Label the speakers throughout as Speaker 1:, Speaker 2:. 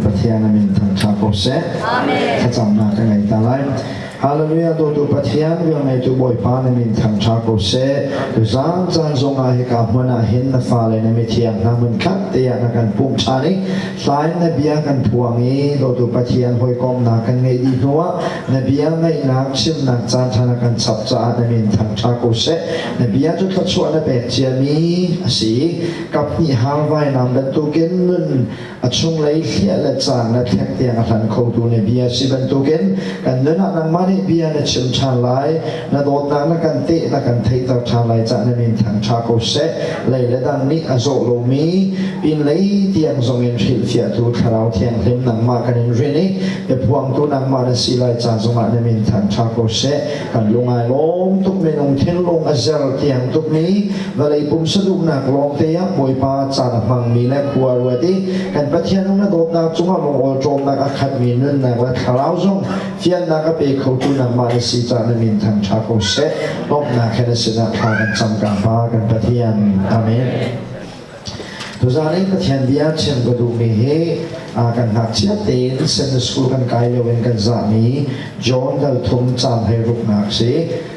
Speaker 1: ประเทศนั้นเป็นทางชาโกเซถ้าจำหน้ากันไงตาไลฮาเลลูยาตัวประเทศเรื่องในตัวบอยพานั้นเป็นทางชาโกเซตัวจางจันทรงอาเหกับมันเห็นนักฟ้าเลยในเมทียงนั้นมันคัดเตียนักการปุ่มชานี้สายนับเบียกันพวงนี้ตัวประเทศหอยกองนักกันไงดีเพราะว่านับเบียไงนักชิมนักจานธนาการสับจานนั้นเป็นทางชาโกเซนับเบียจุดทัศน์นับเป็ดเจียมีสีกับนิฮาร์ไว้นำดันตุกินนุ่นช่วงเลยเสียและจางและแท็กเตียงอันเขาตัวนับเบียสิบันตุกินกันนั่นนักมันเบียนัชิมชาไลนัดโดดนักกันเตะนักกันเทตชาไลจะนั้นเป็นทางชาโกเซเลยและดังนี้อโศกโลมีเป็นเลยเตียงทรงเงินสิเสียตัวคราวเทียงเต็มนังมากันในเรื่องนี้เดี๋ยวพวงตัวนังมาในสิไลจะทรงมาในเป็นทางชาโกเซกันลงไงลงทุกเมนูเทนลงอาเซลเตียงทุกนี้เวลาปุ่มสะดุกหนักลงเตียงมวยปาจานมังมีและครัวรวยที่กันประเทศนู้นนัดโดดนักจุ่มลงโอโจมนักขัดมีนุ่นนักและคราวทรงเทียนนักไปเขาตัวนังมาในสิจานในเป็นทางชาโกเซลบนักแค่ในสินะพากันจำการพากันประเทศอาเมนตัวจานี้ประเทศเบียเช่นก็ดูมีเหกันหักเชียเต้นเซนสกูลกันไกลเลวินกันจามีจอห์นเดลทุ่มจานให้รุกนักสิ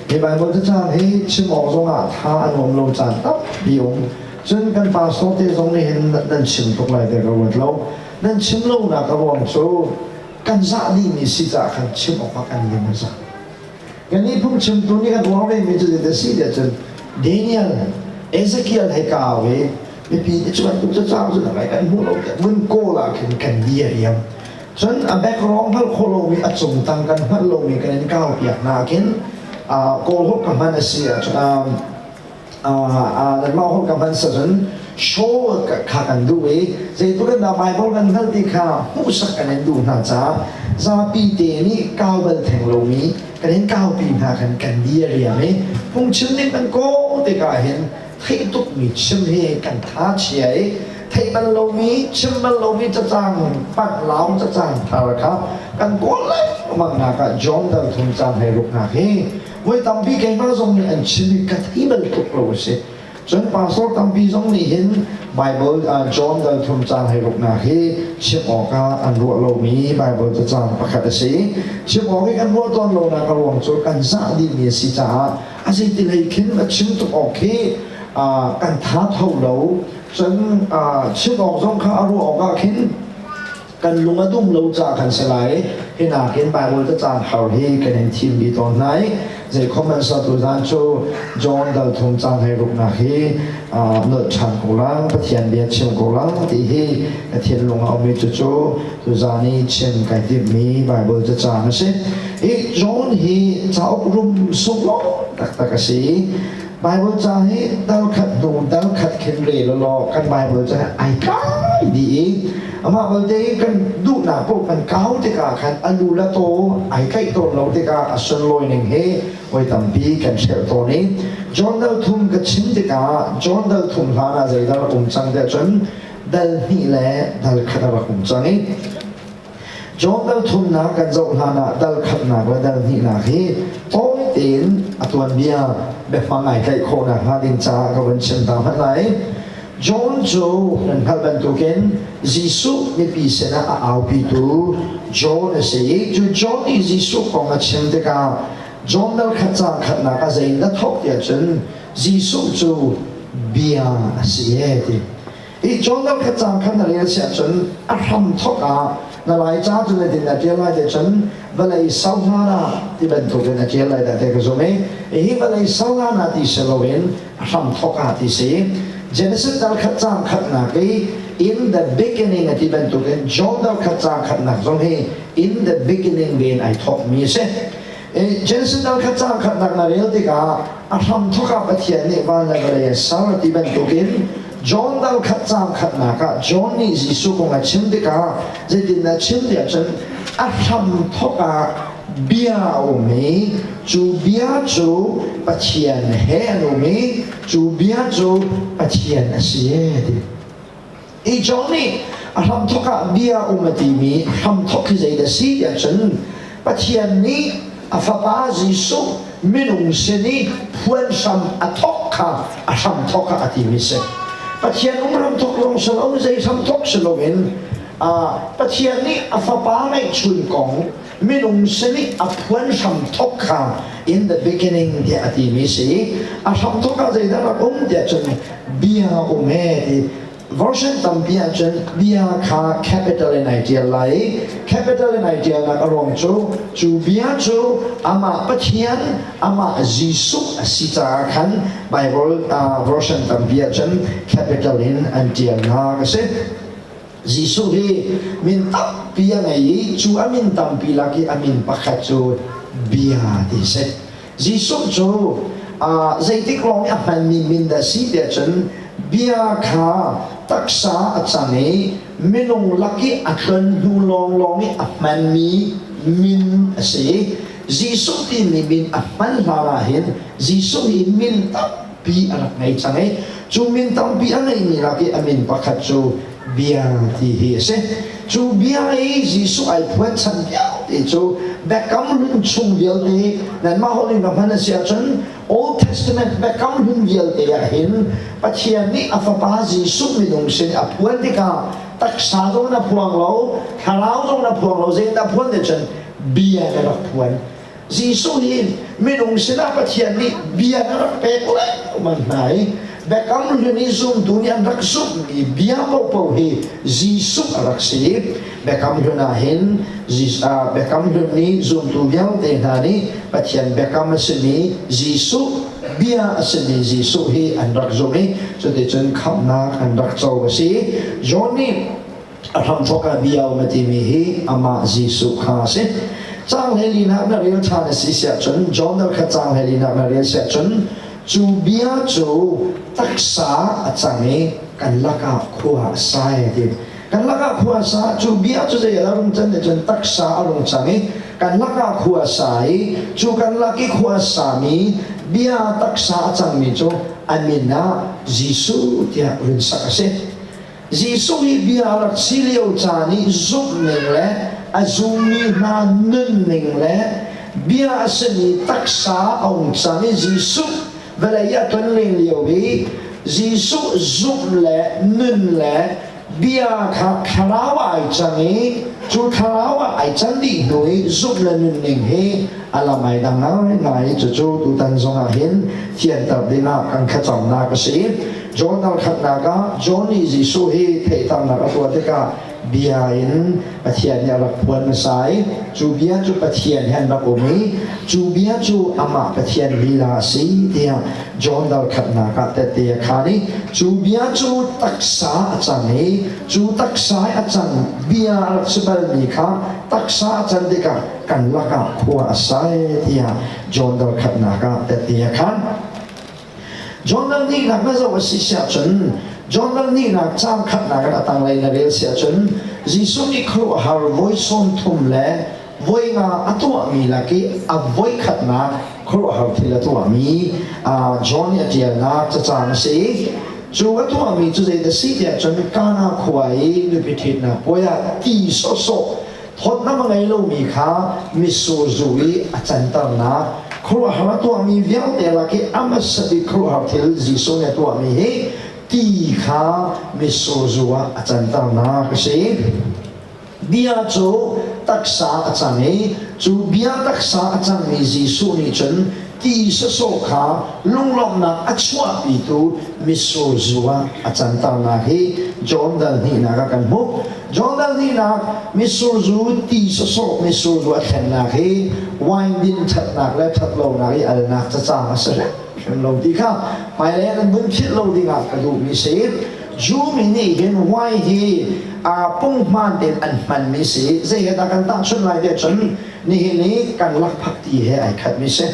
Speaker 1: ในใบบทจานให้ชิมออกตรงท่าอันวมลงจานตับบิวจนกันปาสโตเตตรงนี้เห็นนั่นชิมตรงไหนแต่ก็วัดเรานั่นชิมลงนักกระบอกโซ่กันจาดีมีสิจากันชิมออกมากันยังไงจากันนี้พุ่งชิมตัวนี้กันว่าไม่มีจุดเด็ดสิเดี๋ยวจนเดนิเอลเอเซคิเอลให้กล่าวเว้ไม่ปีที่ชวนตุกจ้าสุดอะไรกันพวกเราเนี่ยมึงโกล่ะกันเดียเรียมฉันแบกร้องพัลโคโลมีอัดส่งตังกันพัลโลมีกันก้าวเปียกนากินโกลหกกับมันเสียนั่นมาหกกับมันเสร็จโชว์กับขากันดูเอเจ้าตัวนั้นไบเบิลกันทันทีข้าผู้สักกันดูน่าจะซาปีเตนี่ก้าวเบลแทงโลมีกันก้าวปีนากันเดียเรียมพุ่งชิมนี่มันโกติกาเห็นที่ตุกมีชิมเฮกันท้าเชียที่มันโลมีชิมมันโลมีจะจางปัดเหลาจะจางทาระครับกันโกเลยมันนักจอห์นเดลทุ่มจางให้ลูกนักเฮไว้ตามพี่แกมาส่งนี่อันชิมิกัดที่มันตุกโลเสจนพาสตามพี่ส่งนี่เห็นไบเบิลจอห์นเดลทุ่มจางให้ลูกนักเฮชิมออกอันรัวโลมีไบเบิลจะจางประกาศเสีชิมออกให้กันรัวตอนโลนักรวงโจกันซาดีมีสิจ้าอาศัยที่เลยขึ้นมาชิมตุกออกเฮกันท้าเท่าเราจนชิบออกสงข้ารู้ออกก็ขึ้นกันลุงอดุมเราจากกันสลายเห็นเห็นไปว่าจะจานเขาให้กันเห็นทีมดีตอนไหนจะคอมเมนต์สัตุจานโจจอห์นเดลทุ่มจานให้ลูกนักให้เนื้อชันกุลังประเทียนเบียดเชียงกุลังที่ให้ประเทียนลุงเอาไปจุโจตุจานี้เช่นกันที่มีไปว่าจะจานนะสิจอห์นให้เจ้ารุมสุกล้อตักสิไบเบิลจะให้ดาวขัดดูดาวขัดเข็นเรือล้อกันไบเบิลจะไอ้ก้ายดีอามาเบิลจะกันดูหน้าพวกกันก้าวที่กาขันอันดูละโตไอ้ไก่โตเราที่กาอัศลอยหนึ่งเฮไว้ตั้งปีกันเชลตัวนี้จอห์นเดลทุ่มกับชิมที่กาจอห์นเดลทุ่มลานาใจดาวคุ้มจังเดจนเดลนี่แหละดาวขัดดาวคุ้มจังนี้จอห์นเดลทุ่มนักกันเจ้าลานาดาวขัดนักและดาวนี่นักเฮโต้เต็นอัตวันเบียแบบฟังไอ้ไก่โคนะฮาดินจากับันเชนตามหันไหนจอห์นโจนั่นพัลบันตุเกนจิสุมีปีเสนาเอาปีตูจอห์นเสียจูจอห์นอีจิสุของอาเชนเดกาจอห์นเดลขัดจางขัดนักใจนัดทอกเดียจนจิสุจูเบียเสียดิอีจอห์นเดลขัดจางขัดนักเรียนเสียจนอารัมทอกนั่นหลายจ้าจนในดินนัดเจริญเดชนเวลาอิสาวนาที่เป็นตัวนัดเจริญเดชก็สมัยเวลาอิสาวนาที่เซลวินรำทอกาที่เสียเจเนซิสดัลขัดจางขัดนักin the beginning ที่เป็นตัวกันจอห์นดัลขัดจางขัดนักสมัย in the beginning เป็นไอทอกมีเสเจเนซิสดัลขัดจางขัดนักนั่นเองที่ก็รำทอกาปะเทียนนี่วันละเวลาสาวที่เป็นตัวกันจอห์นดัลขัดจางขัดนักจอห์นนี่จิสุคงอาชิมที่ก็จะดินอาชิมเดียจนอาทำทอกาเบียโอมีจูเบียจูปะเทียนเฮโอมีจูเบียจูปะเทียนเสียดิอีจอห์นนี่อาทำทอกาเบียโอมาตีมีทำทอกที่จะได้สีเดียจนปะเทียนนี้อาฟาบาจิสุมินุงเสนีพวนซัมอาทอกาอาทำทอกาอาติมิเสปะเทียนอุ้มรำทอกลงสลองใจทำทอกสลวิน ประเทศนี้อัฟปาไม่ชุนกงไม่ลงเสนิอัพวันทำทกขา in the beginning เดียดีมิสิทำทกขาใจได้รับเดียจนเบียเมดีversion ตั้มเบียจนเบียค่า capital ในเดียไหล capital ในเดียนักร้องจูเบียจูอามาประเทศอามาจิสุสิจาคัน Bible version ตั้มเบียจน capital in อันเดียนักเสJisu hi min tak pia ngai chu amin tam pi laki amin pakhat chu bia ti se Jisu chu zaitik long apan min da si de chen bia kha taksa achani minung laki atlan du long ni apan mi min se Jisu ti ni min apan la hin Jisu hi min tak pi anak ngai changai chu min tam pi angai ni laki amin pakhat chu bia thì hi se chu bia ấy Giêsu ai phật chân giáo thì chu bẹ cắm lưng chung việc thì nên mà hội đồng hành sẽ chân Old Testament bẹ cắm lưng việc thì hiện bắt hiện ní Apha Giêsu mình đồng sinh áp phật thì cả tất cả trong na phuang lâu khá lâu trong na phuang lâu dễ na phuang thì chân bia cái là phuang Giêsu hiện mình đồng sinh áp bắt hiện ní bia cái là bẹ lẽ mà này Bekam luni zoom dunia rak zoom ni biamo po he Jisu rak si bekam lunahin bekam luni zoom tu biang te nani patian bekam seni Jisu bia seni Jisu he anrak zoom ni so te chen kham na anrak chaw si Johnny atham thoka biao mati mi he ama Jisu kha se chang helina na real thana si sia chen John na kha chang helina na real sia chen chu bia chu taksa achani kan laka khua sai ti kan laka khua sa chu bia chu je larung chan de chan taksa arung changi kan laka khua sai chu kan laki khua sa mi bia taksa achang mi chu amina Jisu tia rin sakase Jisu hi bia lak silio chani zup ning le azumi na nun ning le bia asani taksa ong chani Jisu Velaya tuan ling liu bi Jisu zup le nun le bia khalawa ai changi chu khalawa ai chandi nui zup le nun ning he alamai dang ngai chu tu tan zong a hin thian tab dina kan kha cham na ka si jonal khat na ka Johnny Jisu he thei tam na ka tua te ka bia in pathian ya rak puan sai chu bia chu pathian han rak omi chu bia chu ama pathian lila si dia John dal khat na ka te te khani chu bia chu taksa achani chu taksa achang bia rak sebal ni kha taksa achan de ka kan laka khua sai dia John dal khat na ka te te khan John dal ni na ka zo si sia chen John dal ni na cham khat na ka tang lai na rel sia chen Jisu ni khru har voi son thum le voi nga atua mi la ki a voi khat na khru har thila tua mi John ya tia na cha chang si chu atua mi chu de si dia chen ka na khwai ni pithit na poya ti so thot na mangai lo mi kha mi so zui a chan tar na khru har tua mi viau te la ki amasati khru har thil Jisu ne tua mi he ti kha misozua achanta na kasi bia chu taksa achani chu bia taksa achang ni Jisu ni chen ti so kha lunglom na achwa pi tu misozua achanta na hi John dal ni na ka kan mu John dal ni na misozu ti so misozua then na hi wine din that na le that lo na hi al na cha cha asale lâu đi cả phải là anh muốn thiết lâu đi ngạc cái đủ mi sĩ chú mình này hiện hoài thì bông man đến anh man mi sĩ dễ hiện ta cần ta xuân lại để chuẩn ni hiện này cần lắc phật thì hệ ai khát mi sĩ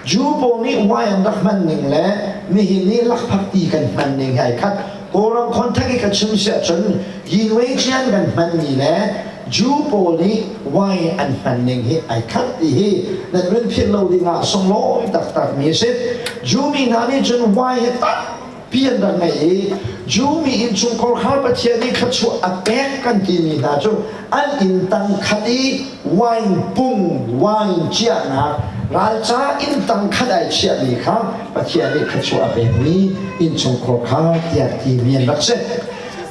Speaker 1: chú bông này hoài anh lắc man nín lẽ ni hiện này lắc phật thì cần man nín ai khát cô làm con thắc cái chân sẽ chuẩn hiện vậy chân cần man mi lẽ chú bông này hoài anh man nín hệ ai khát thì nên muốn thiết lâu đi ngạc xong lỗi đặc mi sĩ chú mình nói chuyện hoài hết tất biến ra này chú mình in chung câu hát bắt chia đi khát chú áp bách căn tin mình là chú anh in tăng khát đi hoài bung hoài chia nát ra cha in tăng khát ai chia đi khát bắt chia đi khát chú áp bách mi in chung câu hát tiệt thì miền bắc sẽ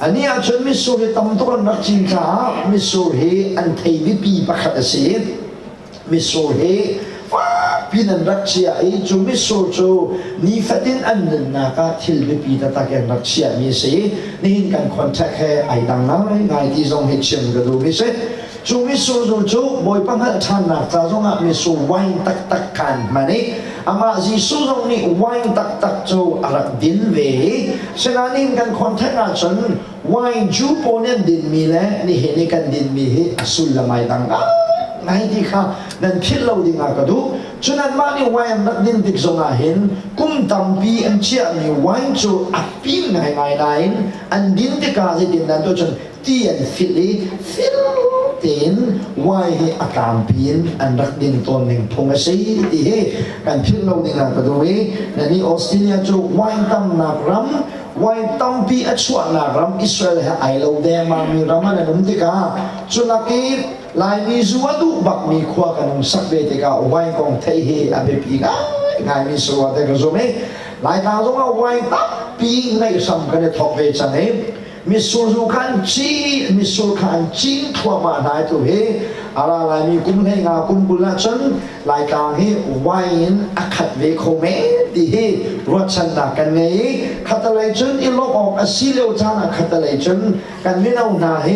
Speaker 1: อันนี้อาจจะมิสูริตั้มตัวนักจิงจ้ามิสูริอันเทวิปีปักขัดเสียมิสูริฟ้าพี่นันรักเชียไอจูมิสูจูนี่ฟัดดินอันนั้นนะคะทิลวิปีตะตะแกงรักเชียมีเสียนี่กันคอนแทคแค่ไอดังนั้นไงที่ทรงเห็นเชียงกระดูมิเสจูมิสูจูบอยปังหัดทันนักจ้าทรงอ่ะมิสูไวตักตักกันมาเนี่ยอามาจิสูทรงนี่ไวตักตักจูอารักดินเวฉะนั้นนี่กันคอนแทคอาจารย์ไวจูโปเนดินมีแล้วนี่เห็นกันดินมีให้สุลละไม่ดังอ่ะไงที่ข้านั่นพิลเราดิ่งอากระดูฉะนั้นมานี่ไวนักดินติดสงอาเห็นกุมตัมปีอันเชื่อมีไวจูอัพปีไงไงไลน์อันดินที่กาจะดินนั้นตัวจนที่อันฟิลเต็นไวให้อากาศปีนอันรักดินตัวหนึ่งพงศ์สีที่ให้กันพิลเราดิ่งอากระดูนั่นนี่ออสเตรเลียจูไวตั้มนักรำไวตั้มปีอัชวานักรำอิสราเอลให้ไอเราเดมามีรามันนุ่มที่กาจุลักย์ลายมีส่วนดูบักมีขวากันนุ่งสักเวทีก็ไว้กองเทียอาเบปีกไงมีส่วนแต่ก็จะไม่ลายตาตรงเอาไว้ตับปีในสำคัญทอกเวชันเองมีส่วนขันจีมีส่วนขันจีนทั่วมาได้ตัวเฮอะไรลายมีกุมให้งากุมกุลชันลายกลางให้ไว้อักขัดเวโคเมดีเฮรวดชันดักกันไงขัดอะไรจนอีลบออกอาศิเลวจานะขัดอะไรจนกันไม่เอาหน้าเฮ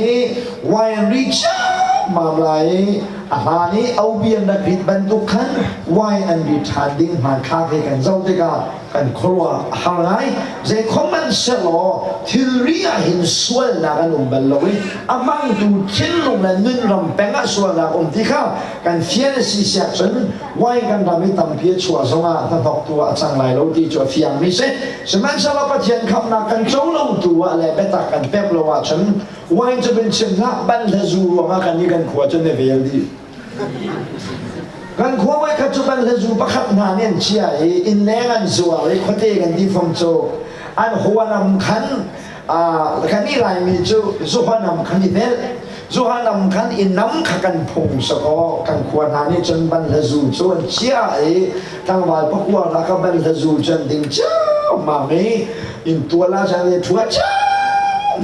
Speaker 1: ไว้ริชมาลายอาหารนี้เอาเบียนนักบิดบรรทุกขันไว้อันดิทานดิ้งมาคาให้กันเจ้าเด็กกันครัวหางไงเจ้าคอมมันเสลอทิลเรียหินส่วนนักนุ่มบลเลยอามังดูทิ้งลงนั้นนุ่นรำเป็นส่วนนักที่ข้ากันเฟียนสิเสียจนไว้กันทำให้ตั้มเพียชัวสงาถ้าตกตัวจังไรเราดีจวดเฟียงไม่เสร็จสมัยสารพัดยันคำนักกันโจลงตัวอะไรเบตักกันเป๊บละว่าฉันไว้จะเป็นเช่นนักบันเทจูว่ามากันนี่กันขวดจนในเวียดีกันขวดไว้ขัดจุบันเทจูประคับนาเนี่ยเชียอินแรงอันสวยคนเตกันที่ฟงโจอันหัวนำขันคันนี้ไรมีจูหัวนำขันที่เด็ดหัวนำขันอินน้ำขักันพงสกอกันขวดนานี่จนบันเทจูจนเชียตั้งวันพวกว่ารักบันเทจูจนดิ่งเจ้ามาไม่อินตัวละจังเลยทัวเจ้า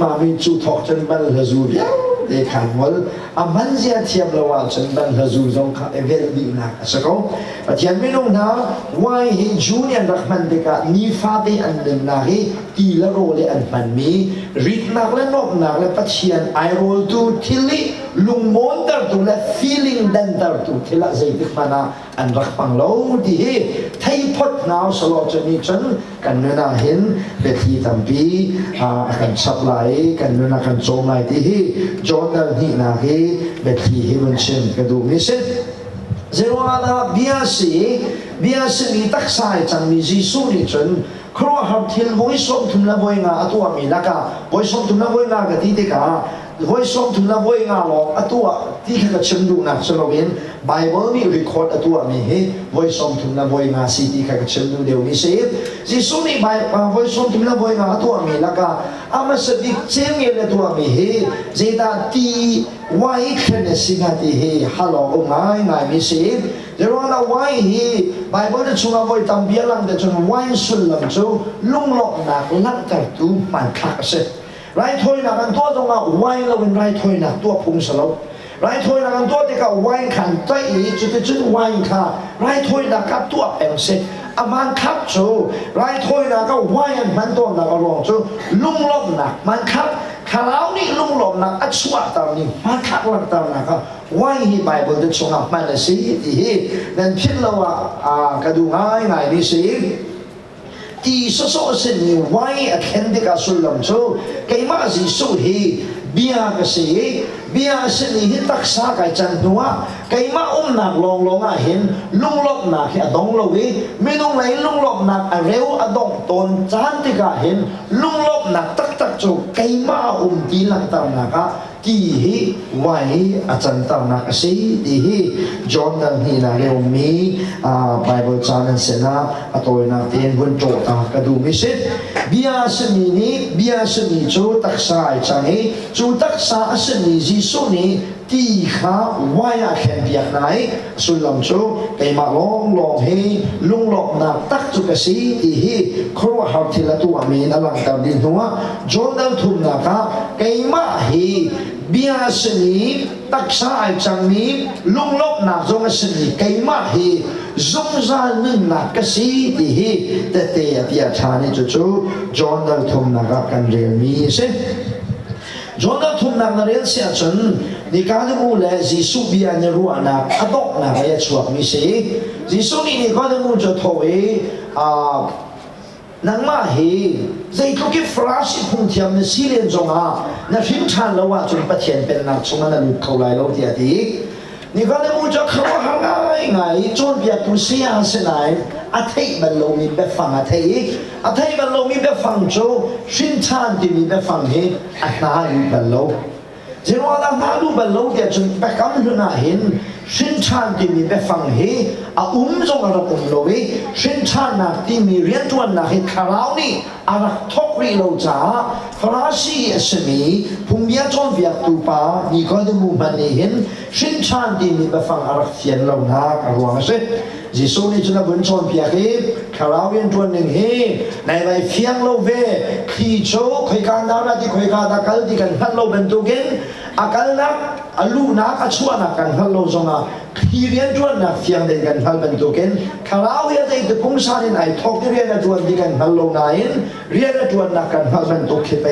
Speaker 1: มามีจุดทอกจนบันเทจูเดียวเด็กขันวอลอามันเสียเทียมละว่าจนบันเทจูจงขัดเวลดีนักสักคนแต่ที่ไม่น้องนะว่าให้จูเนียนรักมันเด็กนี่ฟาดีอันเดิมนะให้ตีละโรเลอันมันมีริดนักและนกนักและปัจจัยไอโรลตูทิลิลุงมอนเตอร์ตูและ feeling ดันเตอร์ตูที่ละใจดิบมานะอันรักฟังเราดีไทยพดนาวสโลจนีจนกันเนื้อเห็นเบทีตัมปีกันสับไหลกันเนื้อกันโจมไหลที่จอนดันที่นาเฮเบทีเฮวันเชนกระดูมิเซเจรวานาเบียสีมีตักสายจังมีจีสูนิจนครัวหับทิลบอยส่งทุนละบอยงาตัวมีนักบอยส่งทุนละบอยงากะที่เด็กบอยส่งทุนละบอยงาหลอกตัวที่เขาจะเชื่อดูนะสโลเวนไบเบิลมีรีคอร์ดตัวมีเฮบอยส่งทุนละบอยงาสิที่เขาจะเชื่อดูเดียวมีเสียจีสูนี่บอยส่งทุนละบอยงาตัวมีนักอามาสติเชื่อมีเลยตัวมีเฮเจตาตีไว้แค่เนี่ยสิ่งที่เฮฮัลโหลง่ายมีเสียเดี๋ยวเราไว้เฮไบเบิลจะช่วยบอยตั้มเบียร์ลังเดี๋ยวจนไว้สุดหลังจูลุงหลอกนักลักแต่ตูมันขาดเสร็จไรถอยนักกันตัวตรงนั้นไว้เราเป็นไรถอยนักตัวพุงสลบไรถอยนักกันตัวที่เขาไว้ขันใจจุดไว้ขาไรถอยนักกันตัวเป็นเสร็จอามันขับจูไรถอยนักก็ไว้มันตัวนักก็ลงจูลุงหลอกนักมันขับข้าวนี่ลุงหลอกนักอัศวะตามนี้มันขับหลังตามนักก็ไว้ที่ไบเบิลจะช่วยมันเลยสิที่นั่นพิจารณากระดูง่ายนี่สิที่สุดสิ่งนี้ไว้เห็นเด็กสุลลัมโจใครมาสิสุดที่เบียร์ก็สิเบียร์สิ่งนี้ตักษาไก่จันทัวใครมานักลงเห็นลุงหลอกนักที่อดงโลวีไม่ต้องไหนลุงหลอกนักเร็วอดงตนจานที่ก็เห็นลุงหลอกนักตักโจใครมาตีหลังตามนักที่ไว้อาจารย์ตามนักสิที่จอห์นดันนี่นะเรื่องมีไบเบิลจานันเสนาตัวนักเรียนบนโต๊ะกระดูมิสิเบียร์สนีนี้จูตักษาจังจูตักษาสนีจิสุนี ตีข้าวายาแข่งเบียกไหนสุลำโจไก่มาลองเฮลุงหลอกนักตักจุกสีตีเฮครัวหาทิลตัวมีนลังตัดดินหัวจนดาวทุ่มนักไก่มาเฮเบียสนีตักสายจังนี้ลุงหลอกนักจงสนีไก่มาเฮจงจานึงนักสีตีเฮแต่เตียเบียชานิจุจูจนดาวทุ่มนักกันเรียนมีเสจนดาวทุ่มนักเรียนเสียจนนี่การที่มูลเลยจิสุบีอันรู้อันนักอดอกนักยังช่วยมิเสจิสุนี่การที่มูลจะถอยนังมาเฮใจทุกข์ฟราสิพุ่งเทียมในสี่เหลี่ยมจงอาในฟิมชันแล้วว่าจนประเทศเป็นนักสมณะลุเขาไล่เราเดียดีนี่การที่มูลจะเข้าหาไงจนเบียตุเสียเสียไหนอาทิตย์บรรลุมีแบบฟังอาทิตย์บรรลุมีแบบฟังโจฟิมชันที่มีแบบฟังเฮอาณาอยู่บรรลุเจ้าว่าเรามาดูบรรลุเดียจนไปกำลังเห็นสินชันที่มีไปฟังเฮจงเราคนเราสินชันนักที่มีเรียนตัวนักเฮคาราวนี่อารักทอกรีเราจ้าฟราสีสมีพุ่งเบียจนเบียตูปานี่ก็จะมุ่งมันเห็นสินชันที่มีไปฟังอารักเฟียนเราหน้ากระวังเสจิโซนี่จะนับบุญชนเพียเฮคาราวเรียนตัวหนึ่งเฮในใบเฟียงเราเวขี้โจคุยกันดาวที่คุยกันตะกัลที่กันฮัลโหลเป็นตัวเก่งอาการนักอลูนักชวนนักกันฮัลโหลจงอาขี้เรียนตัวนักเฟียงเด็กกันฮัลเป็นตัวเก่งคาราวเรียนได้พุ่งสารินไอทอกเรียนตัวที่กันฮัลโหลนายเรียนตัวนักกันฮัลเป็นตัวเข็ไป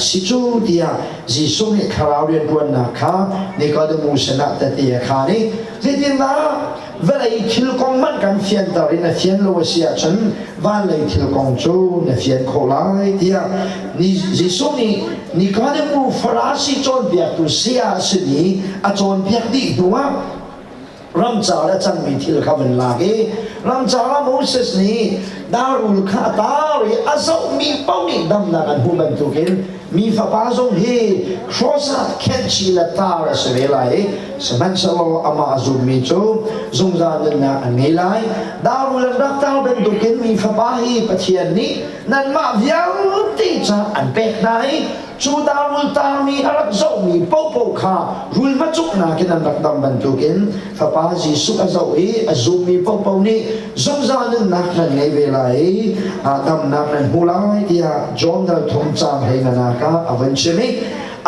Speaker 1: สิจูเดียจิโซนี่คาราวเรียนตัวนักค่ะนี่ก็จะมุ่งชนะแต่ที่ขานี่ที่จริงนะเวลาทิลกองมันกันเฟียนตารินเฟียนโลเซียฉันวันเลยทิลกองจูนเฟียนโคลายเดียนี่จิโซนี่ก็จะมุ่งฟราสิจนเบียตุเสียสินีอาจนเบียดีดูว่ารำจาและจังมีทิลข้าเป็นลากรำจาและโมเสสนี่ดารุลคาตาริอาซามีเป้านี่ดำนักันหูบันทุกินมีฟ้าป่าทรงเฮครอสแคนชิลตาระเสวลายสมันสโลอามาซุมีโจซงจานนักอันนี้ไลดารุลรักตาเป็นตุกินมีฟ้าป่าฮีปะเทียนนี้นั่นมาเวียงตีจ้าอันเป็ดไหนจูดารุลตามีอารักโซมีโปโปคารุลมาจุกนากินันรักดำบันตุกินฟ้าป่าจีสุกอาโซอาซุมีโปโปนี่ซงจานนักนั่นในเวลาดำนักนั่นหูไลที่จอมดาทงจางให้นานาอวันเชมิ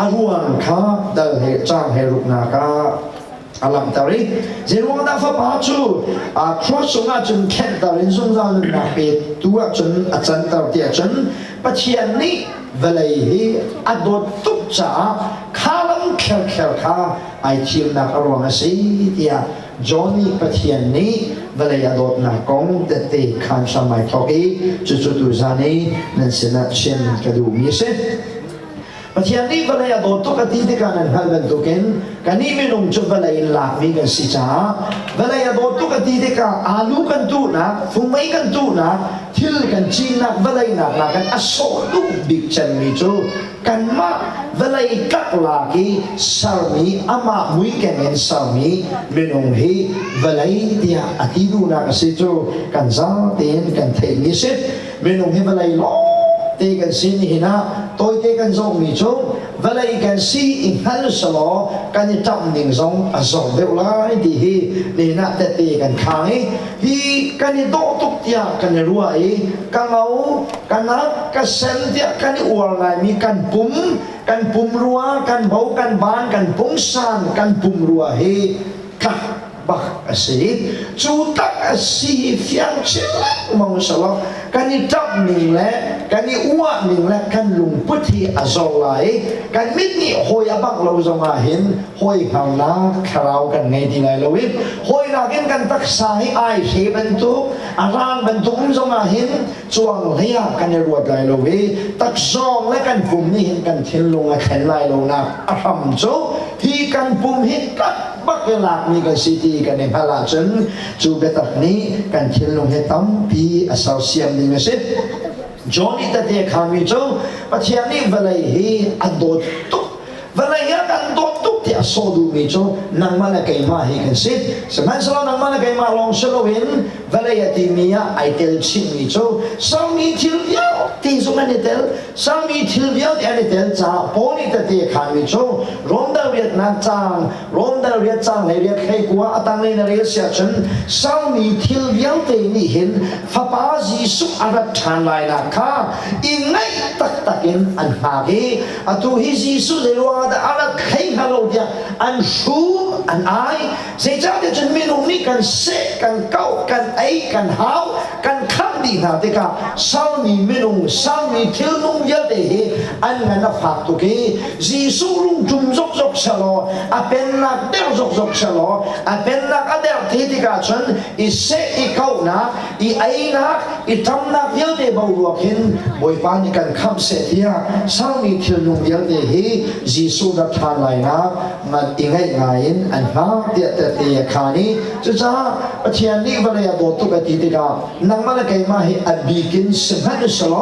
Speaker 1: อารวนข้าเดินเหตุจ้างให้รุกนาคาอลัมตาริเจรวงดาฟ้าป่าจูครอสงอาจนแค่ตารินสงจานนักเป็ดตัวจนอาจารย์ตาเตียจนปัจเจียนนี้เวลัยอดดตุกจ้าข้าลังเคลข้าไอทีมนักอารวงสีเตียจอนี่ปัจเจียนนี้เวลาอดดนักกงเตะขันสมัยทอกจุดตุจานีนั่นเสนาเชนกระดูมีเสปัจจัยนี้เวลาโดนตุกติดกันนั่นฮัลเป็นตุกินกันนี่ไม่ลงจุดเวลาหลักมีกันสิจ้าเวลาโดนตุกติดกันอาลูกันตุนะฟุ่มไม่กันตุนะทิลกันจีนักเวลาหนักกันอโศลุบิกจันมิจูกันมาเวลากักลากีสามีอามามุยกันเงินสามีไม่ลงให้เวลาที่อาทิตย์ดูนักสิจูกันจ้าเตียนกันเทมิสิไม่ลงให้เวลาล้อเตกันสินี่นะตัวเตกันจงมีจงเวลากันสิอินฮัลสโลกันจะจับหนึ่งจงอาจงเดวไลดีฮีนี่นะแต่เตกันขายฮีกันจะโตตุกเตียกันจะรวยกันเอากันนักกันเซนเตียกันจะอวดไงมีกันปุ่มรัวกันเบากันบานกันปุ่มซานกันปุ่มรัวฮีค่ะบักสิจูตักสิฟิอังเชลักมองสลบกันนี่จับหนึ่งแหละกันนี่อ้วนหนึ่งแหละกันลุงพุทธิอาโซไลกันมิดนี่หอยบักเราจะมาเห็นหอยเขาหน้าคราวกันไงที่ไหนเราวิบหอยนักเห็นกันตักสายไอเสียบรรทุกอารางบรรทุกจะมาเห็นจวงเลียกันในรวดไหลเราวิตักซองและกันปุ่มนี่เห็นกันเทนลงแขนไหลเราหนักอารมณ์โจที่กันปุ่มเห็นกัดบักเวลามีกันสิทีกันในพลาจนจูเบตักนี้กันเทลงให้ตั้มปีอาสาวเสียมนี่นะสิจอนี่แต่เด็กขามีจูปัจจัยนี้เวลาอันโดดตุกเวลาอันโดดตุก เตะโซดูมิโจนังมาละไกมาเฮกันสิสมัยสลานังมาละไกมาลองสโลวินเวลายติมียไอเตลชิมิโจสามีทิลเวียวตีสุมันเตลสามีทิลเวียวที่อันเตลจ้าปอนิตเตะขานมิโจรอนดาเรียดนักจางรอนดาเรียดจางเลยเรียกใครกัวตังเลยนเรียกเสียจนสามีทิลเวียวเตนี่เห็นฟ้าป้าจีสุอารัฐานไลนักข้าอิงไงตักตักอินอันหาเกอตุฮิจีสุเดลวาดอารัฐใครฮัลโหลเดียอันชูอันไอเสียจ้าเดี๋ยวจนมีนุ่มนี่กันเสกกันเก้ากันไอกันหาวกันข้ามดีนาเด็กสามีมีนุ่มสามีทิลนุ่มเยอะเดะอันนั้นฝากตุกีจีสุลุงจุ่มจกจกเชลออาเป็นนักเดลจกจกเชลออาเป็นนักเดลที่ที่กาชนอิเสอีเก้านักอีไอนักอีทำนักเยอะเดะบ่าวรัวกินบ่อยปานี่กันข้ามเสียสามีทิลนุ่มเยอะเดะจีสุดับทานไลนะมันอิงไงไงอันนั้นเดี๋ยวแต่เดี๋ยวขานี้จะจ้าประเทศนี้วันนี้บอกตุกติดกันนังมันก็ยังมาให้อันบีกินสิบห้าสโล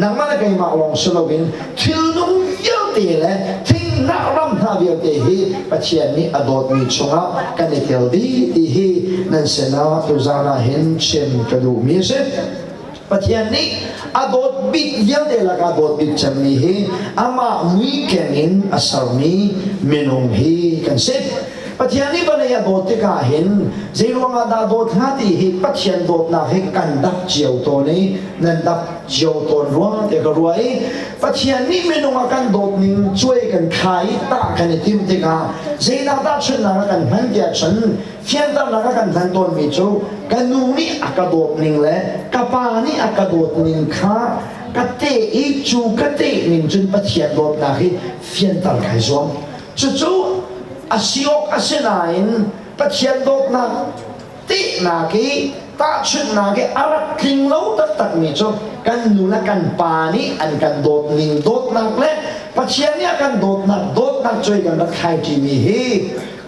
Speaker 1: นังมันก็ยังมาลองสโลวินทิลนุ่มเยอะเดะเลยทิ้งนักรำท่าเดียวเดะประเทศนี้อดอดมีชงอ่ะกันเดียวดีดีนั่นเสนาตุจานาเห็นเช่นกระดูมีเสประเทศนี้อดอดบิดเยอะเดะละก็อดอดบิดจำมีให้อามามีแก่นินอาศัยมีเมนูให้กันเสประเทศนี้วันนี้โดดที่ก้าเห็นจีรวงอาดาโดดหาที่เหตุประเทศโดดนักให้กันดักเจียวตัวนี้นั่นดักเจียวตัวรัวเด็กรวยประเทศนี้ไม่ต้องมากันโดดนิ่งช่วยกันขายตากันในทีมที่ก้าจีน่าตาชนนักกันพันเดียชนเทียนตานักกันพันตัวมิจูกันนูนี่อากาโดดนิ่งเลยกับปานี่อากาโดดนิ่งข้ากะเตอีจูกะเตนิ่งจนประเทศโดดนักให้เทียนตาไก่ซวงจู่อาศิยกอาศินาอินประเทศโดดนักตินักที่ตาชุดนักที่อารักทิ้งเล่าตัดมิจูกันนูนักกันปานี่อันกันโดดนิ่งโดดนักเลยประเทศนี้กันโดดนักช่วยกันรักใครที่มีให้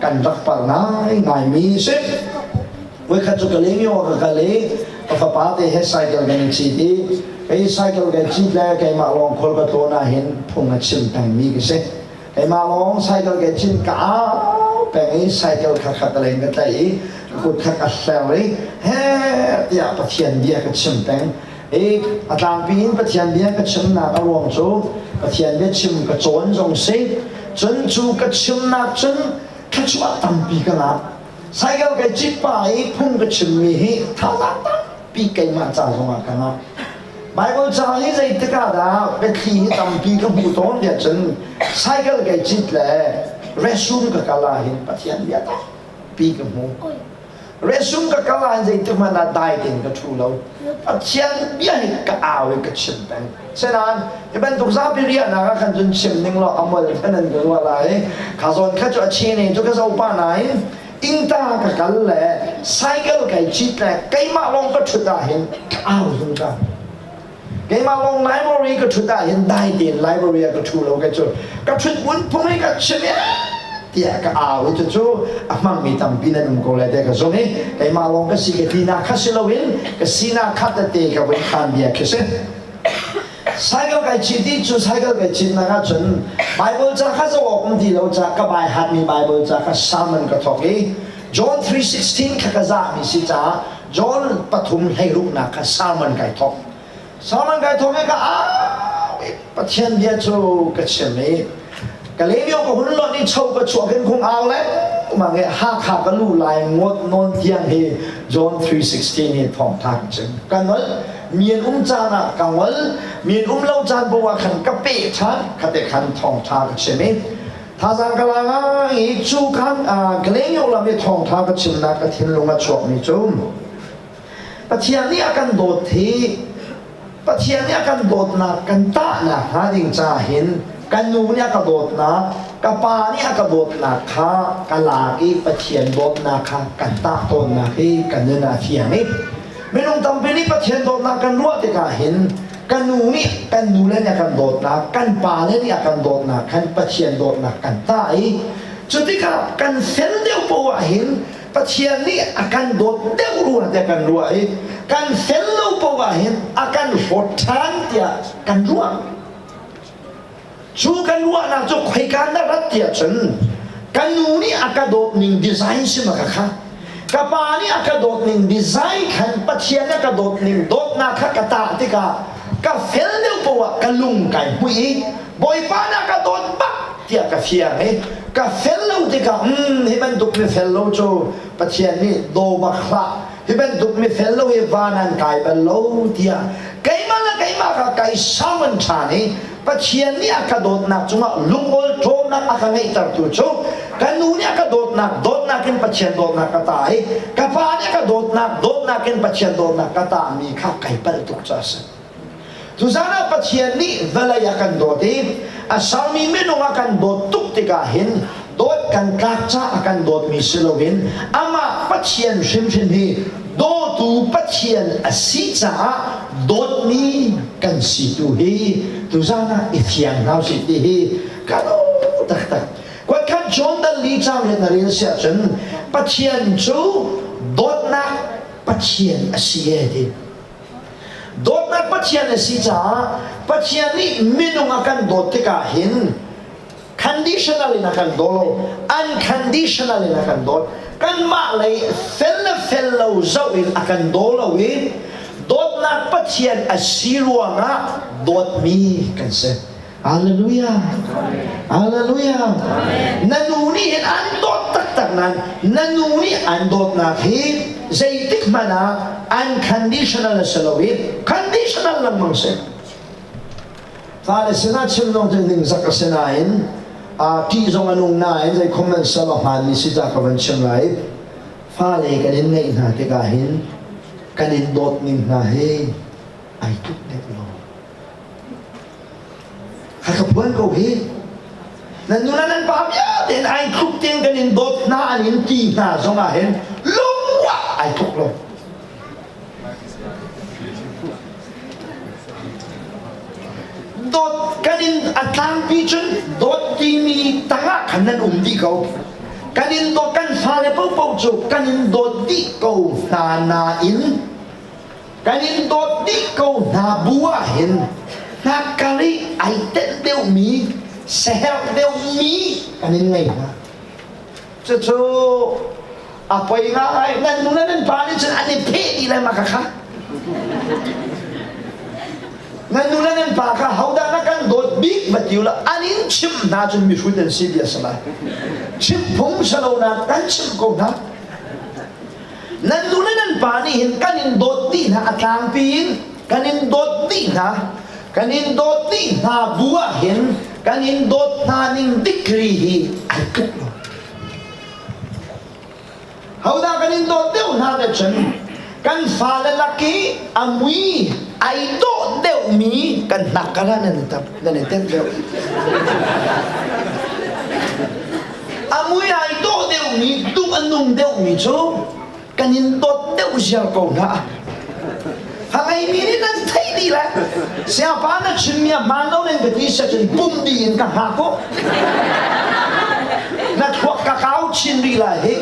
Speaker 1: กันรักปานง่ายมีสิเว้ยข้าจุกเลี้ยงโยกกันเลยพอป้าเตะให้ไซเคิลกันจีดีไอ้ไซเคิลกันจีแล้วแกมาลองคนก็ตัวน่าเห็นพุ่งกันชิมแต่งมีกันสิไอ้มาลองไซเคิลกันจีก้าวแปลงไอ้ไซเคิลขัดอะไรกันได้กูขัดอัดเซลเลยเฮ้ยอย่าประเทียนเดียกันชิมแต่งไอ้อาจารย์ปีนประเทียนเดียกันชิมนักรวงจูประเทียนเดียชิมกันโจนจงสิจนจูกันชิมนักจนขัดชัวตั้มปีกันละไซเคิลกันจีไปพุ่งกันชิมมีให้ท่าตั้งปีกันมาจ้าจงมากันละไบเบิลจ้าให้ใจตะกาดาเป็นที่ตั้มปีกันบูตอนเดียจนไซเคิลกันจีเลยเรซูมกับกาลาเห็นประเทียนเดียตั้งปีกันหูเรซูมกับกาลาใจตะมันได้เด่นกับทูเราประเทียนเบี้ยให้กับอาวกับชิมแบงเช่นนั้นจะเป็นตุกซาพิเรียนะกันจนชิมหนึ่งเราเอามาเลยเป็นนั่นก็ว่าอะไรข้าส่วนข้าจะเชียร์เนี่ยจะก็จะเอาป้าไหนอินตากับกันแหละไซเคิลกับจีแหละไกมาลงก็ชุดได้เห็นอ้าวตรงกันไกมาลงไลบรารีก็ชุดได้เห็นได้เด่นไลบรารีก็ทูเราก็ชุดก็ชุดวุ้นพวกนี้ก็ชิมเดียก็อ้าวจะชูอามันมีตั้มปีนั้นมันก็เลยเด็กก็ส่งให้ไกมาลงก็สิกตีนาคัสโลวินก็สีนาคัดเตะกับวิคันเดียก็เสร็จไซเคิลกับจีที่ชูไซเคิลกับจีน่าก็จนไบเบิลจะข้าจะออกมาที่เราจะก็ไปหัดมีไบเบิลจะก็สามันก็ทอกอีJohn 3:16ข้าก็จะมีสิจ้า John ปฐมให้ลูกนักก็สามันก็ทอกสามันก็ทอกก็อ้าวประเทศเดียชูก็เชื่อไหมก็เลยมีคนรุ่นนี้ชาวก็ชวนกันคงเอาแล้วมาเงี้ยหาขาก็ลู่ลายงดนอนเที่ยงให้ John 3:16ให้ท่องทางจังกันนั้นมีนจานะกังวลมีนเล่าจานบัวขันกะเปะชันขัดแต่ขันทองทาก็เชื่อไหมถ้าสังกัลงอีจูขันกเลงยกลำมีทองทาก็เชื่อนักทิ้งลงมาชกมีจุ่มปัจจัยนี้อาการโดดที่ปัจจัยนี้อาการโดดนักกันตาหนักหาดิ่งจ่าเห็นกันนูเนี่ยกระโดดนักกระปาเนี่ยกระโดดนักข้ากะลาอีปัจจัยโดดนักข้ากันตาโดนนักที่กันเนื้อนาเทียนี่ไม่ต้องทำเป็นนี่ประเทศโดดนักกันรัวที่กาเห็นกันนูนี่กันนูเล่นเนี่ยกันโดดนักกันปาเล่นเนี่ยกันโดดนักกันประเทศโดดนักกันตายจุดที่กากันเส้นเดียวปัวเห็นประเทศนี้อาการโดดเดียวรัวแต่กันรัวกันเส้นเดียวปัวเห็นอาการโหดทันเดียกันรัวชูกันรัวนะจุกให้การน่ารักเดียฉัน kanu ni akadot ning design si makakha kapa ni akadot ning design khan pathian akadot ning dot na kha kata tika ka fel deu powa kalung kai hui boy pa na kadot bak tia ka fia ka fel lo tika hi ban duk me fel lo cho pathian ni do ba khla hi ban duk me fel lo he vanan kai ban lo tia kai ma ka kai sawan chani pathian ni akadot na chunga lungol tho na akangai tar tu cho kanu ni akadot na kin pathian dot na kata ai kapa ni akadot na kin pathian dot na kata mi kha kai par tuk cha sa tu sana pathian ni valaya kan dote asami menong akan dot tuk tika hin dot kan kacha akan dot mi silovin ama pathian shim hi do tu pathian asita dot ni kan situ hi tu sana ifyang nau si ti hi kano tak kwat kan John dan li chang he na rin sia chen pathian chu dot na pathian asie di dot na pathian asita pathian ni minung akan dot tika hin conditionally akan dolo unconditionally akan dot kan ma lei fellow zawin akan dolo wi dot na pathian asirwa nga dot mi kan se hallelujah hallelujah nanuni an dot tak nan nanuni an dot na hi zaitik mana unconditional salawi conditional lang mang se Fale sina chimnong ting zakasinain ti zong anong nain zay kuman sa lohan ni si Jakavan Chimlay Fale kanin ngay natikahin kanin dot ning nahe ay tuknet lo kakapuan ko he nanunanan pabya din ay tuktin kanin dot na anin ti na zong ahin lungwa ay tuklo dot kanin atang pichun dot timi tanga kanan di ko kanin dot kan fale po chu kanin dot di ko na in kanin dot di ko na buahin na kali ay ten deu mi sehel deu mi kanin ngay na chu apoy nga ay nanunanan pa rin sa anipe ila makaka nanunanan pa ka hauda na kan dot big batiula anin chim na chun mi shudan sibya sala chim phung salo na kan chim ko na nanunanan pa ni hin kanin dot di na atlang pin kanin dot di na buah hin kanin dot na ning dikri hi ay tuklo hauda kanin dot deu na da chen kan fala laki amui ay do deu mi kan nakala na nitem deu amui ay do deu mi du anong deu mi cho kanin dot deu siya ko na hangay mini nan tay di la siapa na chimya mano ng gati sa chen bum diin ka hako na tuwak kakao chin di la he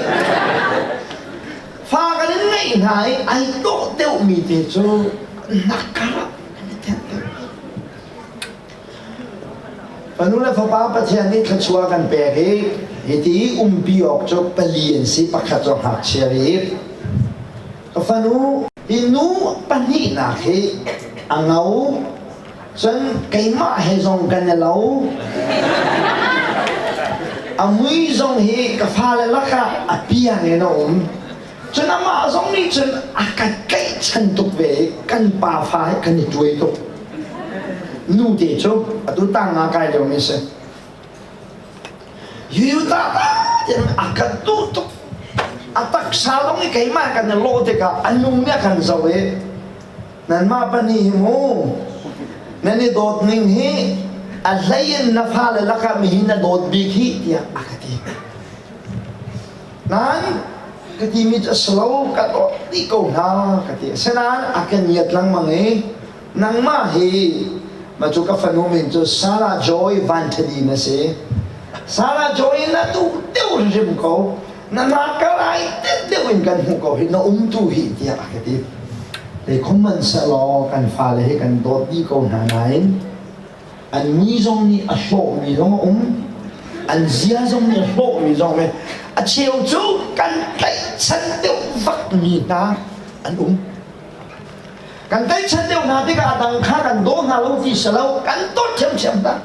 Speaker 1: pha cái đến ngày này ai đổ tiêu mì thì cho nát cả và lúc này phá bắt thiên này khát chuaกันbè cái thì biok cho palien si bắt khát cho hạt cherry và nu inu pani na cái ang ngau chân cái mạ hay dòngกันlâu amui dòng hi cái pha lại lắc à bia này nó cho nên mà giống như chân akan cái chân tục về căn bà phái căn chuối tục nu để cho tôi tăng cái điều này xem yêu ta thì akan tu tục atak salong cái mà căn lô thì cả anh nung nhá căn sao vậy nên mà bani mo nên đốt ninh hi alayin na pha lại lắc mi hin na đốt big hi thì akati nan kati mit slow kato di ko na kati senan akan yat lang mangi nang mahi machu ka phenomenon cho Sarah Joy Vantadi na se Sarah Joy na tu teu rim ko na nakalai teuin kan hu ko na tu hi tia kati để common sa lo kan fa le kan dot di ko na nain an mi zong ni a sho mi zong อันเสียจงเนี่ยโลกมีจงไหมอันเชียวจูกันไก่ฉันเดียววักมีนะอันกันไก่ฉันเดียวนาที่กันดังข้ากันโดนหาเราที่เสลากันโดนเฉียมนะ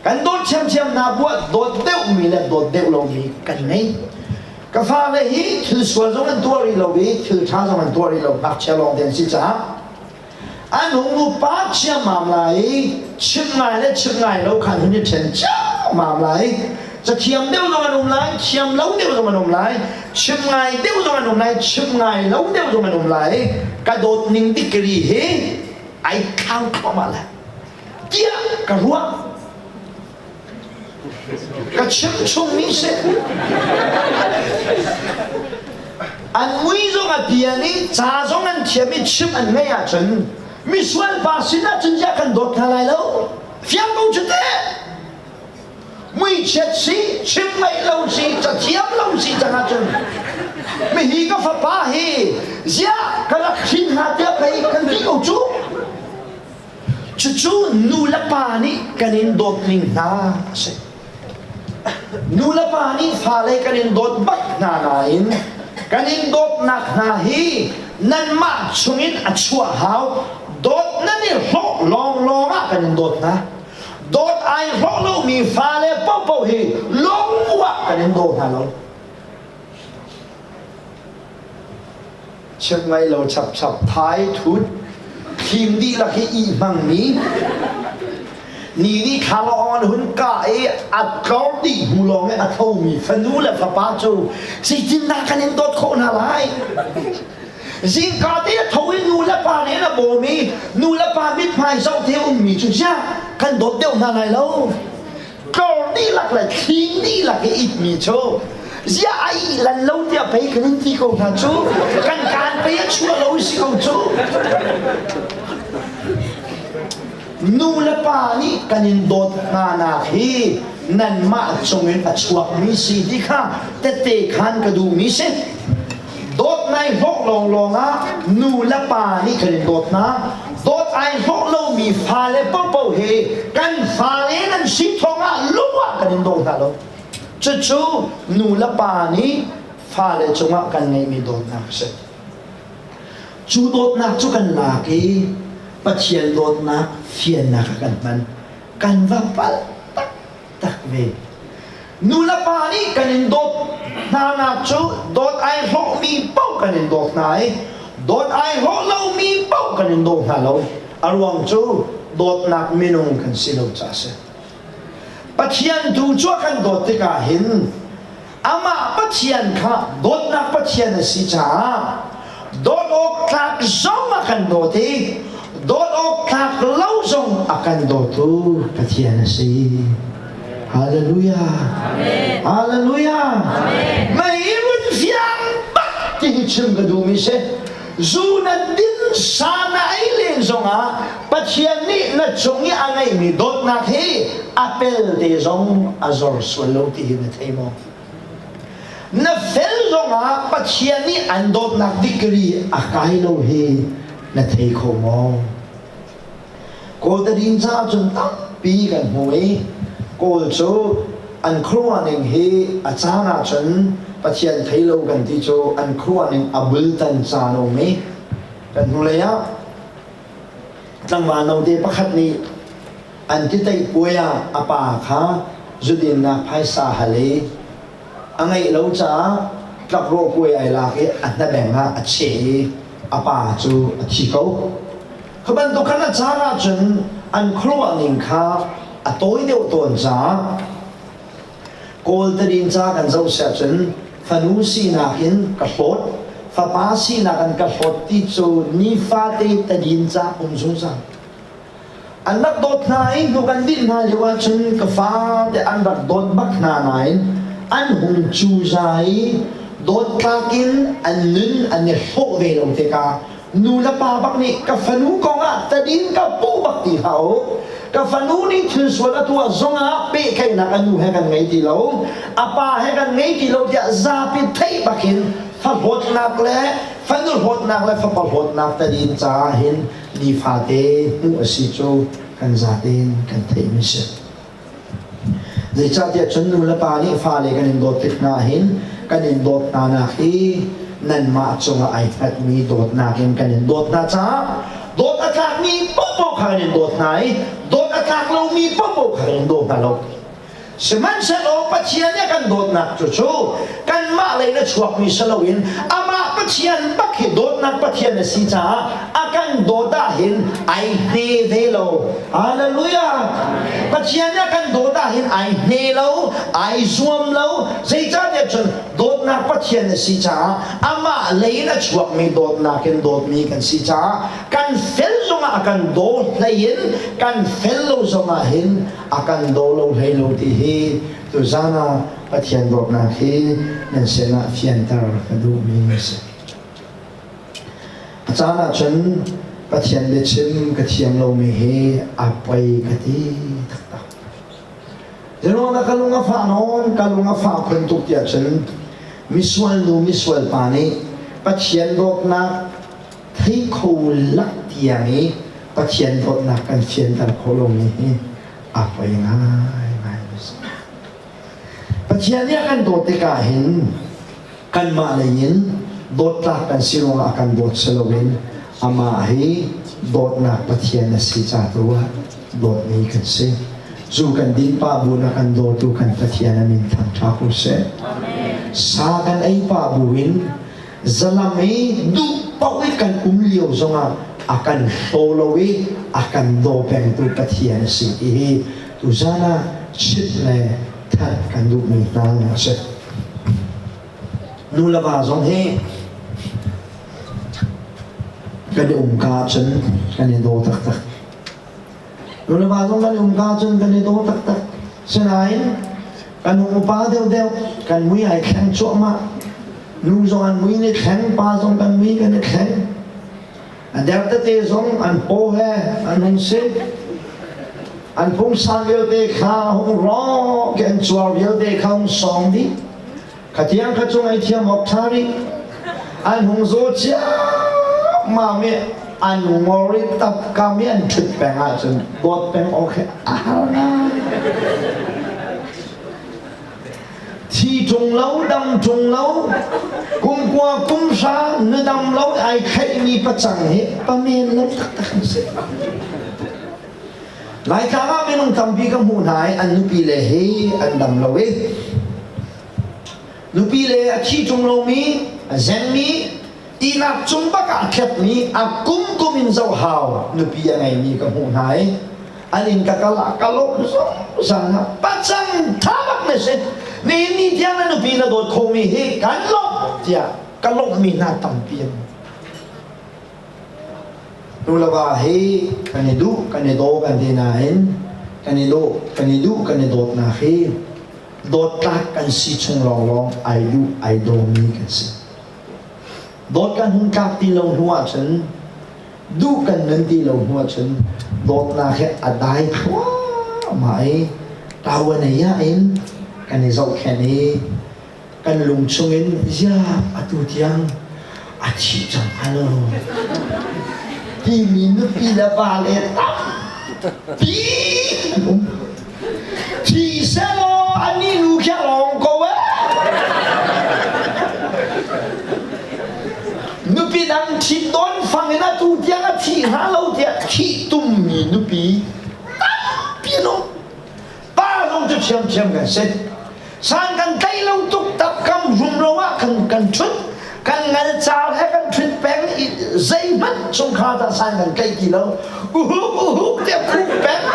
Speaker 1: กันโดนเฉียมนาบัวโดนเดียวมีและโดนเดียวเรามีกันไงก็ฟ้าเลยฮีถือส่วนจงมันตัวรีเราบีถือช้าจงมันตัวรีเราปักเชลองเดนสิจ้าอันหงุปักเชื่อมาไหลชิมไงและชิมไงเราขันหุ่นเฉียนเจ้ามาไหลจะเทียมเดียวจงมันนุ่มไหลเทียมเล้าเดียวจงมันนุ่มไหลชิมไงเดียวจงมันนุ่มไหลชิมไงเล้าเดียวจงมันนุ่มไหลกระโดดนิ่งติกรีเฮไอ้ข้าวเข้ามาแล้วเจี๊ยกระรัวกระชิมชุ่มมิเสอันมุ้ยจงอันเดียนี้จ้าจงอันเทียมชิมอันไม่อาจนมีส่วนภาษีน่าจะจะกันโดดอะไรแล้วเฟียงกูจะเตะมุ้ยเช็ดสีชิมไม่เล่าสีจะเทียมเล่าสีจะน่าจนไม่ฮีก็ฟ้าป้าฮีเสียกันละทิ้งหาเดียไปกันที่กูจู่นูละปานี่กันอินโดดนิ่งนาเสนูละปานี่ฟ้าเลยกันอินโดดบักนานาอินกันอินโดดนักนาฮีนั่นมาช่วงอินอัชัวหาวโดดนั่นนี่ลองอ่ะกันอินโดดนะโดดไอ้เรามีฟ้าเลยป๊อฮีลงวะกันอินโดดนะเราเชื่อไหมเราฉับท้ายทุดทีมดีละแค่อีมังนี้นี่ข้าเราอ่อนหุ่นกาอัดกอดดีหูลองอัดเท่ามีฟันดูและฟ้าป้าจูสิจินดากันอินโดดโคนาไลสิ่งการที่ทวีนูละปาเนี่ยนะโบมีนูละปามิดพายเจ้าเทวมีจุดเช่กันโดดเดี่ยวนาไรแล้วกอดนี่หลักเลยทิ้งนี่หลักอีกมีโชเสียไอ้ลันเล่าเดียไปกันนั่นที่เขาทำชูกันการไปชั่วเราสิเขาชูนูละปานี่กันอินโดดนาฮีนั่นมาจงเงินอัชวกมีสีดีค่ะแต่เตะขันกระดูมีเส้นโดดในพวกลงอ่ะนูละปานี่กันโดดนะโดดไอ้พวกเรามีฟ้าเล่ป๊อเฮกันฟ้าเล่นั้นสิทองอ่ะลุ้งอ่ะกันโดดนะเราจู่นูละปานี่ฟ้าเล่จงอ่ะกันไงมีโดดนะเสร็จจู่โดดนะจู่กันลากีปัจเจียนโดดนะเฟียนนะกันมันกันว่าปัลตักเวนูละปานี่กันโดดนาจูโดดไอ้พวกมีเป้ากันโดดไหนโดดไอ้พวกเรามีเป้ากันโดดหาเราอารวงจูโดดนักมินุงกันสิเราจะเสปัจเจียนดูจ้วกันโดดที่กาเห็นอามาปัจเจียนค่ะโดดนักปัจเจียนสิจ้าโดดออกจากจงอากันโดดที่โดดออกจากเล่าจงอากันโดดทูปัจเจียนสิฮาเลลูยาฮาเลลูยาไม่รู้เสียงปักที่ชิมกระดูมิเสจูนัดดินสานาไอเลนจงอาปัจเจียนนี่นัดจงยี่อะไรมีโดดนักเฮอเปลเดจงอาจอร์สวลโลที่หินเทมนับเฟลจงอาปัจเจียนนี่อันโดดนักดิกรีอากาศโลเฮนัดเทโคมองโกดดินจ้าจนตั้งปีกันหวยโกจูอันครัวหนึ่งเฮอาจารย์ฉันปัจจัยไทยโลกันที่จูอันครัวหนึ่งอับดุลตันจานโอเมกันหูเลยอะจังหวะนองเดปขัดนี้อันที่ไตป่วยอาปาค่ะจุดินนักไพศาลเลยอันไงเราจะกลับโรคป่วยไอลาเกอันนั้นแบ่งฮะอัดเชอาปาจูอัดชิโก้เขาเป็นตัวขนาดจาราฉันอันครัวหนึ่งค่ะอัตัวเดียวตัวจ้าโกลตดินจ้ากันเจ้าเสียจนฟันูสีนักหินกระโดดฟ้าป้าสีนักกันกระโดดที่จูนิฟาเตตดินจ้าอุ้มสูงสังอันนักโดดนายนุกันดินนายเรียกว่าจนกฟ้าแต่อันนักโดดบักนานายอันหุ่นจูใจโดดกากินอันนึนอันเนี่ยโฟเวลงเทกานูละปาบักนี่กับฟันูกองอ่ะตดินกับปูบักตีเขากับฟันูนี่ถือส่วนตัวจงอาเป๊ะแค่นักอนุให้กันไงที่เราอาปาให้กันไงที่เราจะซาปิเทบักหินฟันหดนักและฟันนูหดนักและฟันหดนักแต่ดินจ้าเห็นดีฟาเตนูอสิโจกันซาเตนกันเทมิเช Zai dia chun la pa ni fa le kan dot tik na hin kan dot na hi nan ma chunga ai that mi dot na hin kan dot na cha dot atak mi po kan dot nai dot atak lo mi po kan dot na lo seman se lo pachian ya kan dot na chu kan ma le na chuak mi salowin ama pachian bak hi dot na pachian na si cha akan dot da hin ai de velo hallelujah pachian ya kan dot da hin ai ne lo ai zoom lo zai cha de chun dot na pachian na si cha ama le na chuak mi dot na ken dot mi kan si cha kan fel zonga akan dot lain kan fel lo zonga hin akan do lo hai lo ti hi tu zana pathian dot na hi nan se na fian tar ka du mi se achana chun pathian le chim ka thiam lo mi hi apai ka ti tak tak jero na kalunga fa non kalunga fa khun tu tia chun miswal nu miswal pa ni pathian dot na thei kho lak tia ni pathian dot na kan fian tar kho lo mi hi apai ngai Pachian niya kan dot ka hin kan malayin dot la kan sino akan dot salawin ama hi dot na pachian na si chatua dot ni kan se zu kan din pa bu na kan dot tu kan pachian na min thang tha ko se sa kan ai pa buin zalami du pawi kan umliu zonga akan followi akan do peng tu pachian si hi tu zana chit leท่านกันดูมีนางเสร็จนูละบาสองเฮกันดูกาจนกันดูตักตักนูละบาสองกันดูกาจนกันดูตักตักเสียไหนกันดูป้าเดียวเดียวกันมุ้ยไอแข็งชั่วมานูสองอันมุ้ยนี่แข็งป้าสองกันมุ้ยกันนี่แข็งอันเดียวแต่เตะสองอันโป้แห่อันนั้นเสร็จอันพุ่งสังเวลเดข้าหงร้องกันจวบเวลเดข้าหงสองดิขัดยังขัดจงไอเทียมออกทาริอันหงโซเจ้ามาเมียอันมอริตับกามีอันชุดแปลงอาจจะบดแปลงโอเคอ้าวนะที่จงเล้าดำจงเล้ากุมกว่ากุมซาเนื้อดำเล้าไอใครมีประจังเหตุประเมินแล้วตักตักเสียหลายครั้งไม่ต้องทำพี่กับหูนายอันนุปีเลเฮอันดำเราเอนุปีเลอชีจงเรามีเซนมีอีนักจงบักอาเข็บมีอากุมกุมินเจ้าหาวนุปียังไงมีกับหูนายอันนี้กะกะละกะลบสั่งปัจจังท้าบักเนสนี่นี่ที่นั่นนุปีละโดดโคมีเฮกันลบเดียกะลบมีหน้าตั้มเปียนนูละว่าเฮกันนี่ดูกันนี่โดกันที่ไหนกันนี่ดูกันนี่ดูกันนี่โดดนาเฮโดดตักกันสิชงลองลองไอดูไอโดมีกันสิโดดกันหุ่นกักที่ลงหัวฉันดูกันนั่นที่ลงหัวฉันโดดนาเฮอดายว้าไม่ตาวันนี้เองกันนี่เราแค่นี้กันลุงชงเองยาอตุเทียงอาชีพจังฮัลโหลที่มีนุปีละบาเลตับปีที่เซโลอันนี้ลูกแค่ลองก็เว้นุปีนั้นที่ต้นฟังนะตูเดียงที่หาเราเดียที่ตุ้มมีนุปีตับปีน้องป้าลงจะเชื่อมกันเสร็จสร้างกันไกลเราตุกตับคำรุมเราว่ากันชุดกันเงินจ่ายให้กันทริปแบงค์ใจมันสงครามจะสร้างกันใกล้กี่แล้วเดี๋ยวพูดแบงค์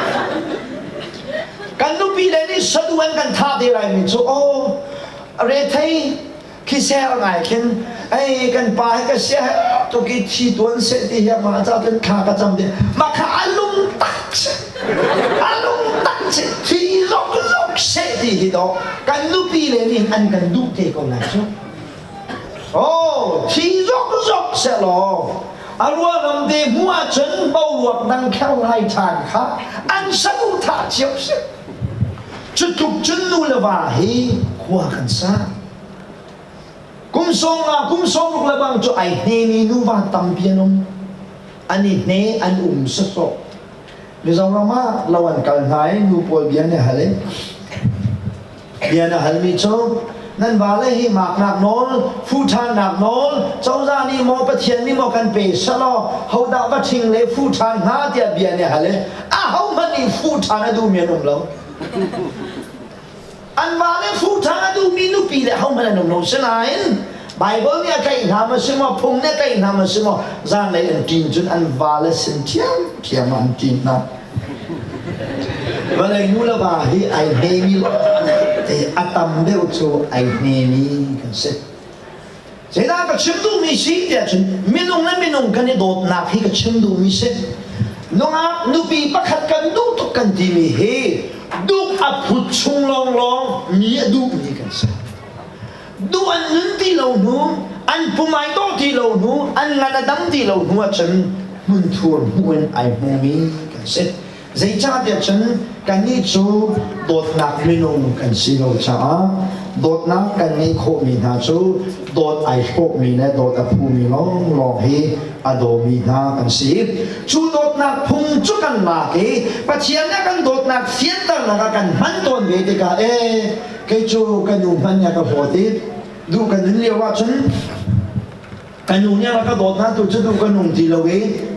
Speaker 1: กันนุปีเลยนี่สะดวกกันท่าที่ไรมิจูโอเรทัยคิดเสียอะไรกันไอ้กันไปกันเสียตัวกิที่ตัวเสียที่เฮียมาจะเป็นขากันจำเดียมาขาอารมณ์ตักเสียอารมณ์ตักเสียที่รกเสียที่ฮิโดกันนุปีเลยนี่อันกันดูเทก่อนนะจูโอ้ที่รกเสียหรออารมณ์ลำเดียมัวจนเบาหวดดังแค่ไรทานค่ะอันสนุกท่าเจียวเสียจุดทุกจุดนู่นละว่าเฮ้ขวากันซะกุมทรงลูกละบางจุไอเนมีนูว่าตั้มเปียนมอันนี้เนอันสกเดี๋ยวเรามาวันกันไหนนูปวยเบียนเนี่ยฮะเลย hiện là hal mi châu nên vào lấy hi mạc nạp nôn phu than nạp nôn châu ra ni mò bắt thiền ni mò căn bể sa lo hậu đạo bắt thình lấy phu than ngã tiệt biển này hal hậu mà ni phu than du miền ông lâu anh vào lấy phu than du miền nu pi lấy hậu mà là nông sinh này Bible ni cái nào mà xem mà phùng ni cái nào mà xem mà ra lấy anh tin chun anh vào lấy sinh thiam anh tin na và lại nu là bà hi ai hay mi thì atam đều cho ai hay mi cái gì thế là cái chim du mi sĩ thì chun mình nông cái này đốt nạp hi cái chim du mi sĩ nông áp nu bị bắt khát cái nu tục cái gì mi he du áp phút chung long mi du mi cái gì du anh nương ti lâu nu anh pumai to ti lâu nu anh ngana dam ti lâu nu chun mun thuần mun ai mu mi cái gì dây cha thì chân cái này chú đốt nạp mình nông cái gì đâu cha đốt nạp cái này khổ mình ha chú đốt ai khổ mình này đốt áp phù mình long hi ado mình ha cái gì chú đốt nạp phung chú cái mà cái bắt chiên cái cái đốt nạp phiến tăng là cái hắn tuần về thì cái chú cái nung hắn nhà cái hồ thì du cái nung liêu quá chân cái nung nhà cái đốt nạp tu chú du cái nung thì lâu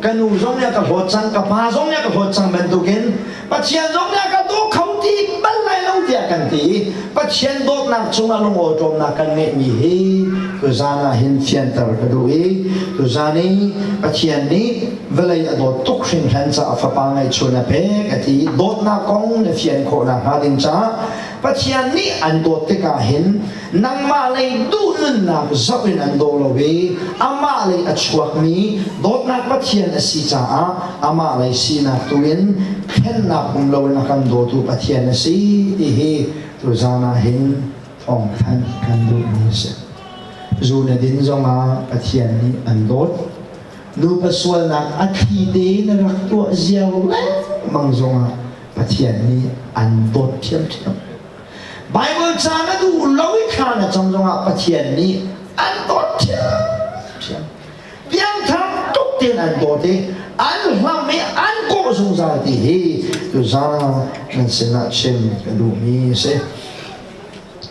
Speaker 1: cái nung giống nhà cái hồ trăng cái pha giống nhà cái hồ trăng bên tu kiến bắt chiên giống nhà cái đốt không thì bắt lại lâu thì cái gì bắt chiên đốt nạp chúng là long ở trong nạp cái nghệ mi hi cứ ra là hiện phiền tờ cái đôi cứ ra này bắt chiên này về lại đốt tục sinh hành sa pháp bằng ngày chuồn là bé cái gì đốt nạp công để phiền khổ là hà đình cha bắt chiên này anh đốt tất cả hiện nang ma lại đủ nên nạp dốc lên anh đốt lâu về ama lại ở chuộc mi đốt nạp bắt chiên là si cha ama lại si nạp tuyen khen nạp cùng lâu là căn đốt tu bắt chiên là si thì hi tu ra là hiện phong thanh căn đốt mi se dù là đến do mà bắt chiên ni anh đốt lu paswal nak akhide na rakto ziaw mang zonga pathian ni andot thiam Bible chana du lowi khana chong zonga pathian ni andot thiam piang tham tok ten andot te an hlam me an ko zong za ti he tu zana nan sena chem lu mi se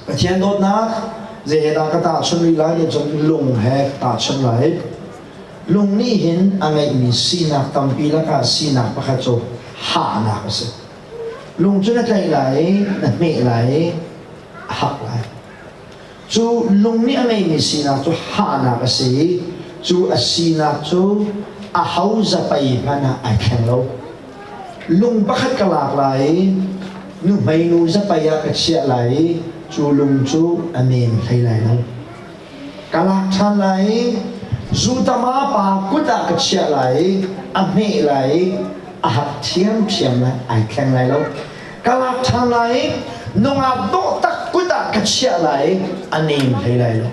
Speaker 1: pathian dot na ze da ka ta chun lai ni chong lung he ta chun lai lung ni hin angai mi sina tampi la ka sina pakha cho ha na ka se lung chu na kai lai na me lai hak lai chu lung ni angai mi sina cho ha na ka se chu asina chu a hau za pai mana a khen lo lung pakhat ka lak lai nu mai nu za pai ya ka chia lai chu lung chu anem thai lai lo ka lak than lai dù ta má bà cút ta cái chuyện lại mẹ lại hạt thiêm lại ai khen lại đâu cả lạc thang lại nông đỗ tắc cút ta cái chuyện lại anh em thấy lại đâu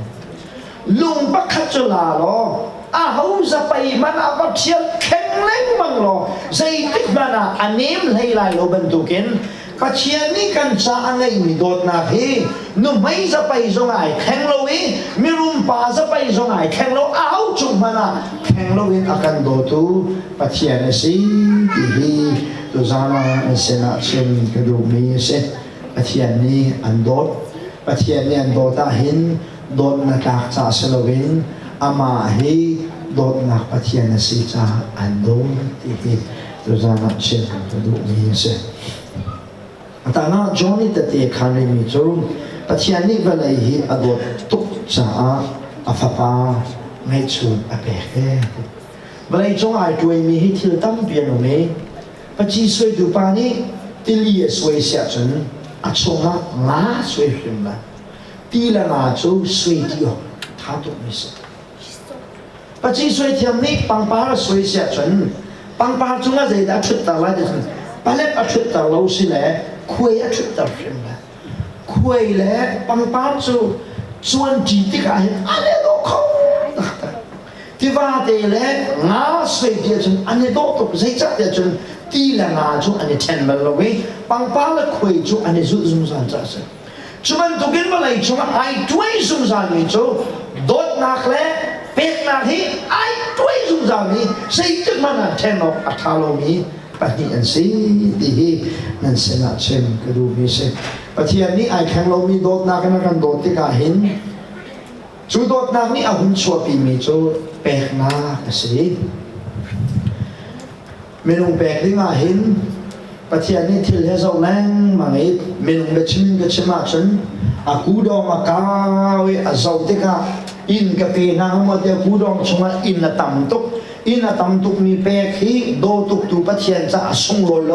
Speaker 1: lùng bắt khát cho là lo hậu ra bay mà na bắt thiêm khen lên bằng lo dây tích mà na anh em thấy lại lo bên tu kiến bắt thiêm ní căn cha anh ấy mi đốt na he nó mấy ra bay giống ai khen lo ấy mi rum pa ra bay giống ai khen lo áo chung mà na khen lo ấy akan đốt tu bắt thiêm này si thì tu ra mà sẽ na xem cái đồ mi sẽ bắt thiêm ní anh đốt bắt thiêm ní anh đốt ta hin đốt na các cha sẽ lo in ama he đốt na bắt thiêm này si cha anh đốt thì tu ra mà xem cái đồ mi sẽ ta nga Johnny tate khani mi chu pathian ni valai hi adot tuk cha afapa ngai chu ape he valai chong ai tuai mi hi thil tam pian no me pachi soi du pa ni tili soi sia chun achonga nga soi hrim la ti la nga chu soi ti ho tha tu mi se pachi soi thiam ni pang pa soi sia chun pang pa chunga zai da thut ta la de palep a thut ta lo si le khuê á chút tập sinh là khuê lẽ bằng bát chu chuan chỉ tích ai anh ấy đâu không thì va để lẽ ngã xoay địa chân anh ấy đâu tục dây chắc địa chân ti là ngã chu anh ấy chen vào rồi bằng bát là khuê chu anh ấy rút zoom sang ra se chúng mình tụi kiến vào này chúng ai đuôi zoom sang mình chu đốt nạc lẽ pet nạc hi ai đuôi zoom sang mình xây tức mà là chen vào thalo mi ปฏิอันสีดีนั่นเสนาเช่นกระดูมีเสประเทศนี้ไอ้แข่งเรามีโดดนักกันโดดที่กาเห็นจูโดดนักนี่เอาหุ่นชัวปีมีจูแปลกนักสิเมนูแปลกที่กาเห็นประเทศนี้ที่เลี้ยงแรงมาไงเมนูเบชิมก็ชิมาฉันอากูดองอากาเวอาเจ้าที่กาอินกับปีนาหมดเดียวกูดองชงอินละตั้มตุกอินตั้มตุกมีแปลกที่โดตุกตูประเทศจะส่งโลโล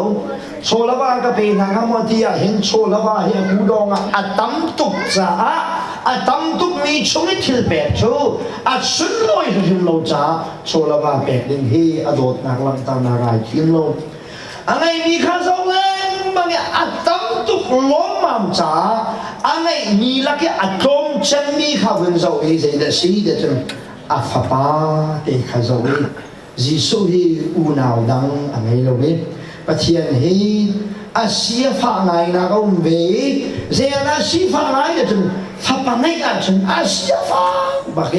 Speaker 1: โชลาวากับปีนาหมดเดียวเห็นโชลาวาเห็นกูดองอ่ะตั้มตุกจ้าอ่ะตั้มตุกมีชงที่แปลกชูอ่ะสุดลอยหิมโลจ้าโชลาวาแปลกดึงที่อโดดนักลังตานารายหิมโลอะไรมีข้าเจ้าเล่นบางอย่างอ่ะตั้มตุกล้มมั่งจ้าอะไรมีลักษณะตรงจะมีข้าวันเจ้าเอเจเดซีเดจงอาฟาปาเตข้าเจ้าเอจิสุฮีอูนาวดังอะไรเราเอปะเทียนฮีอาเซียฟ้าไงนะก็เวเจอาเซียฟ้าไงเดจงฟ้าปังไงอาจงอาเซียฟ้าบักเอ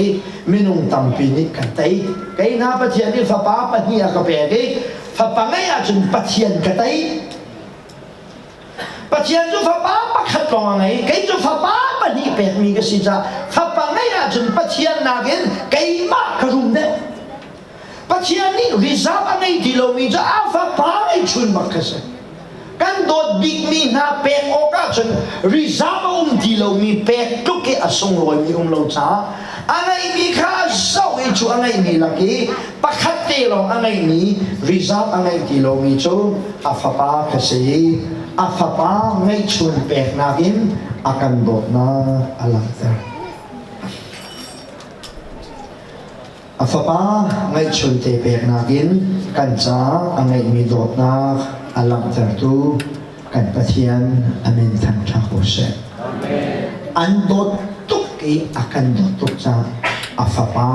Speaker 1: ไม่นุ่งตั้มปีนี้กันไตไกน่าปะเทียนนี่ฟ้าป้าปะเนียก็เปย์เอฟ้าปังไงอาจงปะเทียนกันไตปะเทียนจูฟ้าป้าปักขัดกองไงไก่จูฟ้าป้าปะนี่เป็ดมีก็สิจ้าฟ้าปังไงอาจนปะเทียนนาเกินไก่มากกระรุมเด้ปะเทียนนี่ริซาบอะไรที่เรามีจ้าฟ้าป้าไอ้ชุนมักกะเสกันโดดบิ๊กมีนาเป็ดโอกาจนริซาบที่เรามีเป็ดทุกข์อาสงลอยมีเราจ้าอะไรมีข้าเศร้าไอ้ชูอะไรมีลักกี้ปักขัดเตลงอะไรมีริซาบอะไรที่เรามีจูอาฟ้าป้ากะเสอาฟาปาไม่ชุนเปกนากินอากันโดดนาอลังเตอร์อาฟาปาไม่ชุนเตเปกนากินกันจ้าอันไหนมีโดดนาอลังเตอร์ตูกันปะเทียนอเมนทันชาโคเซอันโดดตุกกีอากันโดดตุกจ้าอาฟาปา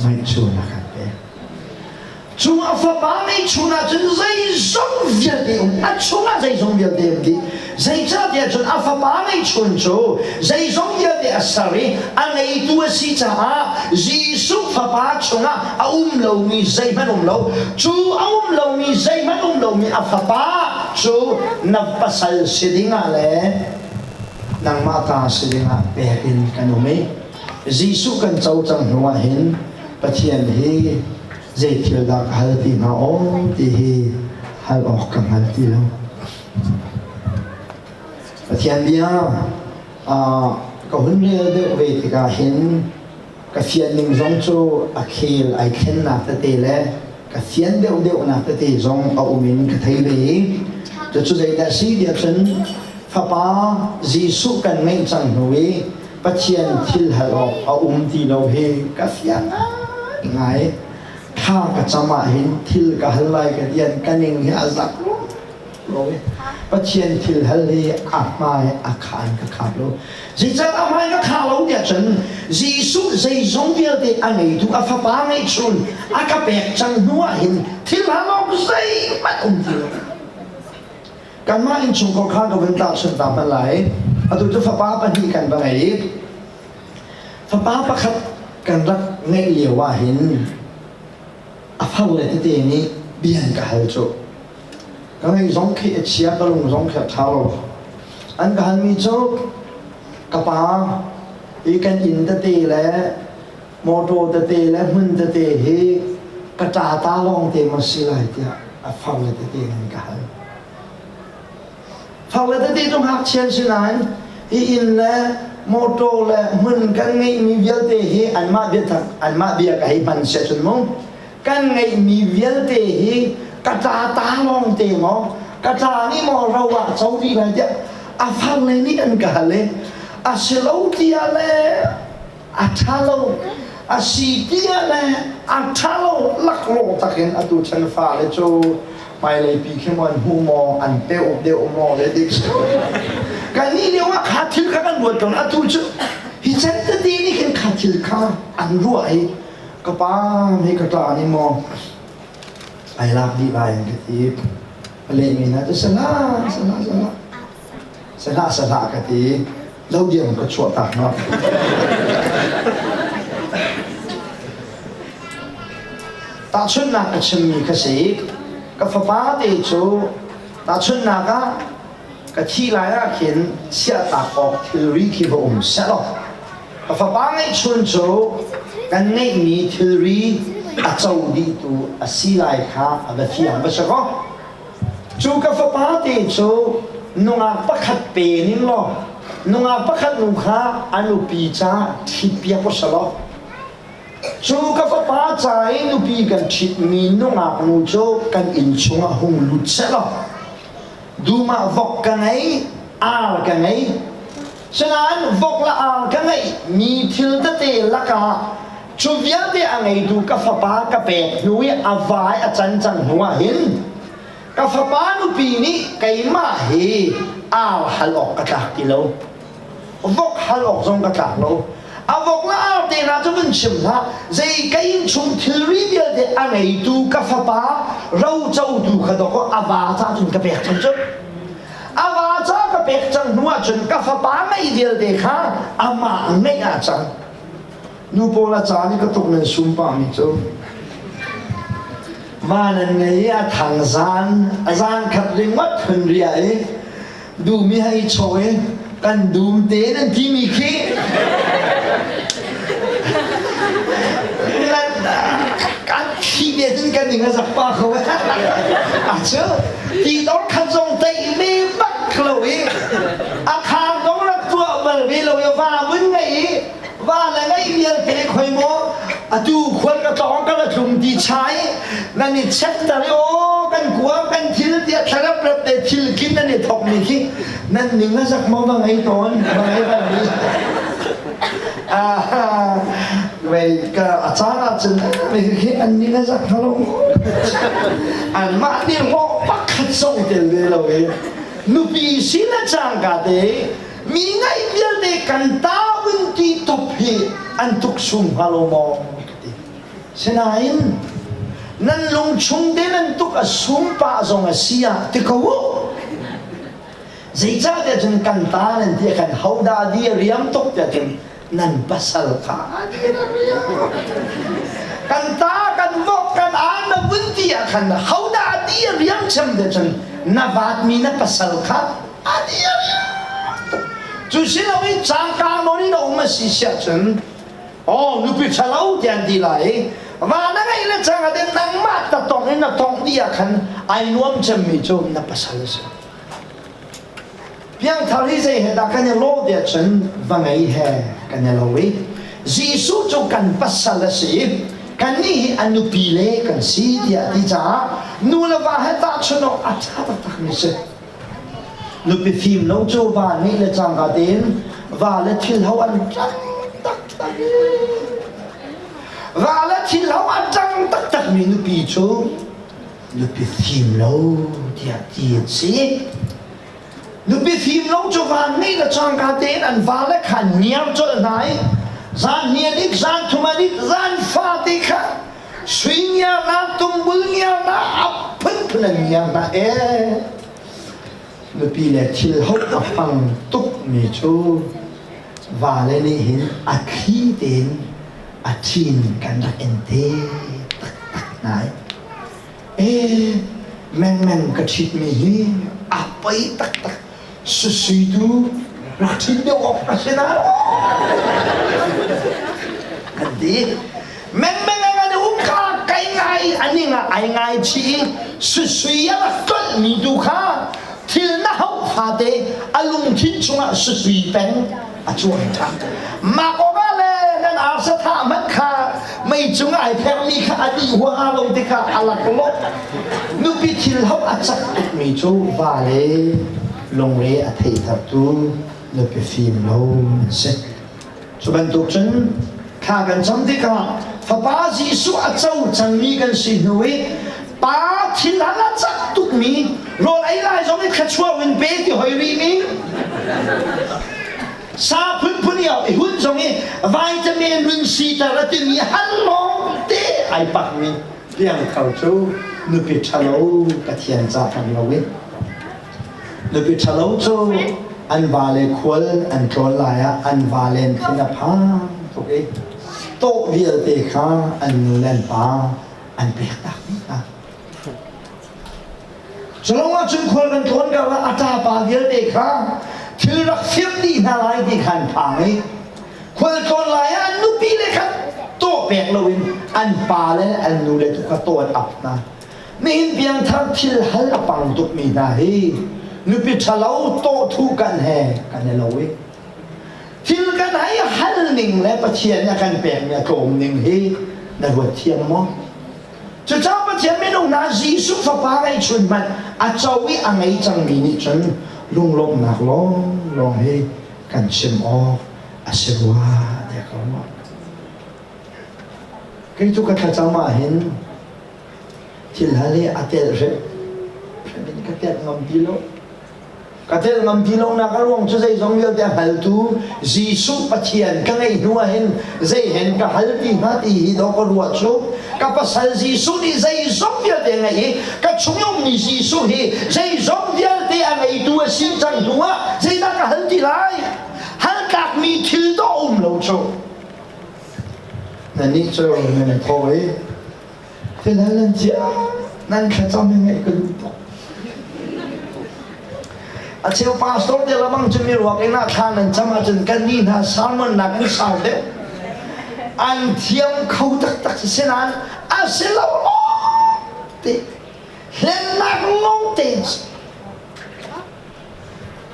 Speaker 1: ไม่ชุนอากัน中阿发巴没出那真人生别的，啊出那人生别的的，人家的真阿发巴没出就，人生别的 sorry， 啊你多是咋？耶稣发巴出那啊老米谁们老，就啊老米谁们老米阿发巴就那不是是的啊嘞，能马达是的啊，别人看到没？耶稣跟周正话很不天黑。Zai dak hal ti na o ti hi hal ok kang hal ti lo Pathian dia ka hun le de ve ti ka hin ka fian ning zong chu a khel ai khen na ta te le ka fian de na ta te zong a umin ka thai ve to chu zai da si dia chen fa pa jisu kan mai chang noi Pathian thil hal ok a ti lo he ka fian ngaiข้ากับจำมาเห็นทิลกับฮัลไลกับเดียนกันเองที่อาซักรู้ไหมปัจเจียนทิลฮัลลีอาบมาอาคารกับขาดรู้จีจังอาไม่ก็ขาดรู้เดียจนจีสุจีจงเดียดอันนี้ถูกอาฟ้าป้าไม่ชุนอากาเบกจังหัวเห็นทิลฮัลล์ใจมันเดียวการมาอินชุงก็ข้ากับเวลาฉันตามมาไหลอาตุจะฟ้าป้าปนีกันบ้างไงฟ้าป้าประคับกันรักเงยเหลียวว่าเห็นอาฟ้าเลยที่เดี๋ยวนี้เบียนกับฮัลโจก็ให้ร้องขี้เชียก็ลงร้องขี้เท้าอันก็ฮัลมีโจกระป๋าอีกันอินตะเตะแล้วโมโตตะเตะแล้วมึนตะเตะเฮกระจาตาลองเตะมาสิไรเดียอาฟ้าเลยที่เดี๋ยวนี้กับฮัลฟ้าเลยที่เดี๋ยวต้องหักเชียนสินั้นอินแล้วโมโตแล้วมึนกันไงมีเวลเตะเฮอันมาเบียทักอันมาเบียกับให้มันเสียจนมั้งกันไงมีเวลเตะกระจาตาลองเตะมองกระจานี่มองเราว่าเจ้าที่ไหนเจ้าอาฟังเลยนี่อันกันเลยอาเชลล์ที่อะไรอาชาโลอาสีที่อะไรอาชาโลลักโลตะเข็นอาตุชันฟ้าเลยโจไม่เลยปีขึ้นวันหูมองอันเตอเดอมองเลยดิกันนี่เรียกว่าขาดทิลกันบวชกันอาตุชันฮิจันตดีนี่คือขาดทิลข้าอันรวยก็ป้าไม่กระตานี่มองไอ้ลักดีไปกันทีเล่นนี่นะจะสละกันทีเราเดียวก็ชั่วตักเนาะตาชุนนักก็ชมีกระสี cái pháp ba thì chú ta chân naga cái thi lại là khiến xe tạc ọc theory khi vào sẽ lo cái pháp ba ngay chân chú cái ngay mi theory châu đi tu xí lại khá và thi hành sẽ có chú cái pháp ba thì chú nung bắt khát bể nín lo nung bắt khát nung khá anu pi cha thi bia có sao lo chú cái pháp ba trái nu pi gần thịt mi nung nu chú gần in chung hung lụt sẽ lo Duma vok cái này cái này cho nên vok là cái này mi thiêu tất tê là cả chú viết để anh ấy du cái pháp ba cái bẹt nuôi vai chân chân nuôi hin cái pháp ba nu pi ni cái mà he halok cái tạc kilo vok halok trong cái tạc lo vok là để ra cho mình chìm ha dây cái chung theory viết để anh ấy du cái pháp ba rau châu du cái đó có vai ra chung cái bẹt chân chân awa cha ka pek chang nuwa chun ka fa pa ngai dil de kha ama ngai a chang nu pola cha ni ka tuk nen sum pa mi chu manan ngai a thang zan khat ring mat hun ria e du mi hai choi kan dum te nan ti mi khi kan khi de tin kan ning a sak pa kho a chu ti dor khan zong te me Chloe, khang đó là tua bởi vì lâu và vẫn ngày và là ngày việc cái khơi mò, tu khuôn cái đó cái là dùng đi trái, là nị chết tại ô cái của cái thiếu tiệt thay ra để thiếu kín là nị thọc nị khi, nên những cái giấc mơ bằng ngày tối bằng ngày bằng đi, về cái cha là chân về khi anh những cái giấc hello, anh mà đi ngõ bắt khách sông tiền về lâu nupi sila changga de mi ngai bial de kanta unti topi antuk sum halomo senain nan long chung de nan tuk asum pa zong asia te ko zai cha de chen kanta nan de kan hauda di riam tok de chen nan pasal kha kanta kan vok kan an na bunti kan hauda di riam chem de chen na vat mi na pasal khat adia chu sin lo mi chang ka no ni no ma si sia chen nu pi chalau tian di lai wa na ngai la chang de nang ma ta tong ni na tong dia khan ai nuam chem mi chu na pasal se piang thari se he da kan lo de chen wa ngai he kan lo we jisu chu kan pasal se kan ni anu pile kan si dia di cha nu la va heta chno acha ta ni se nu pe phim no cho va ni le chang ka den va le thil haw an tak tak tak va le thil haw an tak tak mi nu pi cho nu pe phim no dia ti si nu pe phim no cho va ni le chang ka den an va le khan niam cho nai zan hianik zan thumanik zan fatika suinya na tumbulnya na apun punanya na nupi le thil hot apang tuk mi chu va le ni hin akhi den achin kan na ente tak tak nai men ka chit mi hi apai tak tak susidu ratin de op ka sena kadi men ngane ka kai ngai ani nga ai ngai chi susui ya kol mi du kha thil na hau pha te alung thin chunga susui pen a chuan tha ma ko ga le nan a sa tha man kha mai chunga ai phe mi kha adi wa lo te kha ala ko lo nu pi thil hau a chak mi chu va le long re a thei thap tu nu pi phim lo se chu ban tu chen kha gan cham te kha fa ba ji su a chau chang mi gan si hui ba thil ala chak tu mi rồi ấy lại giống như khát chua mình bé thì hơi bị mi sa phun phun nhiều hút giống như vitamin luyện sĩ ta là tìm mi hắn long té ai bạc mi liang thầu chú nụ bị chalo cái thiền gia phần lâu ấy nụ bị chalo chú anh va lên khuôn anh trốn lại anh va lên thiên đáp ha ok tổ việc thì khá anh lên ba anh biết đặc biệt selama cungkul kan tuan kalau ada bagian deka tidak siap di nalai di kan pangai kul tuan layan nupi lekat to pek lawin an pale an nule tu katuan apna min biang thar thil hal apang tuk mi na he nupi chalau to thu kan he kan lawi thil kan hai hal ning le pathian ya kan pek ya tom ning he na ruat thiam moจะเจ้าประเทศไม่ลงนาจีสุขภาพไอ้ชุนมันอาจจะวิอังไงจังมีนี่จนลุงลงหนักลงให้กันเชื่อมออกอาเสวะเด็กเขามาคือทุกคนจะมาเห็นที่ละเลยอาเตลเรเป็นกระเทียมงำพิโลกระเทียมงำพิโลนักร้องจะใจสองเดียวแต่ฮัลตูจีสุประเทศกันไอ้หัวเห็นใจเห็นกับฮัลตีมาตีดอกรัวชุกับภาษาจีสุนี่ใจสองเดียวแต่ไงกับช่วงยมนี่จีสุนี่ใจสองเดียวแต่ไงตัวสิจังตัวใจนักฮัลตีไรฮัลกักมีถือตัวเราชุนั่นนี่เจ้าเนี่ยพอไอ้ที่นั่นนั่นเจ้านั่นเขาจำยังไงก็รู้ตัวอาเชียวพาสโตร์เดี๋ยวเราบังจะมีรวกไอ้หน้าทางนั้นจะมาจนกันนี่นะสามวันนักนี่สาวเด็กอันเทียมเขาตักเส้นนั้นอาเซียเราล้อเตะเล่นนักลงเตะ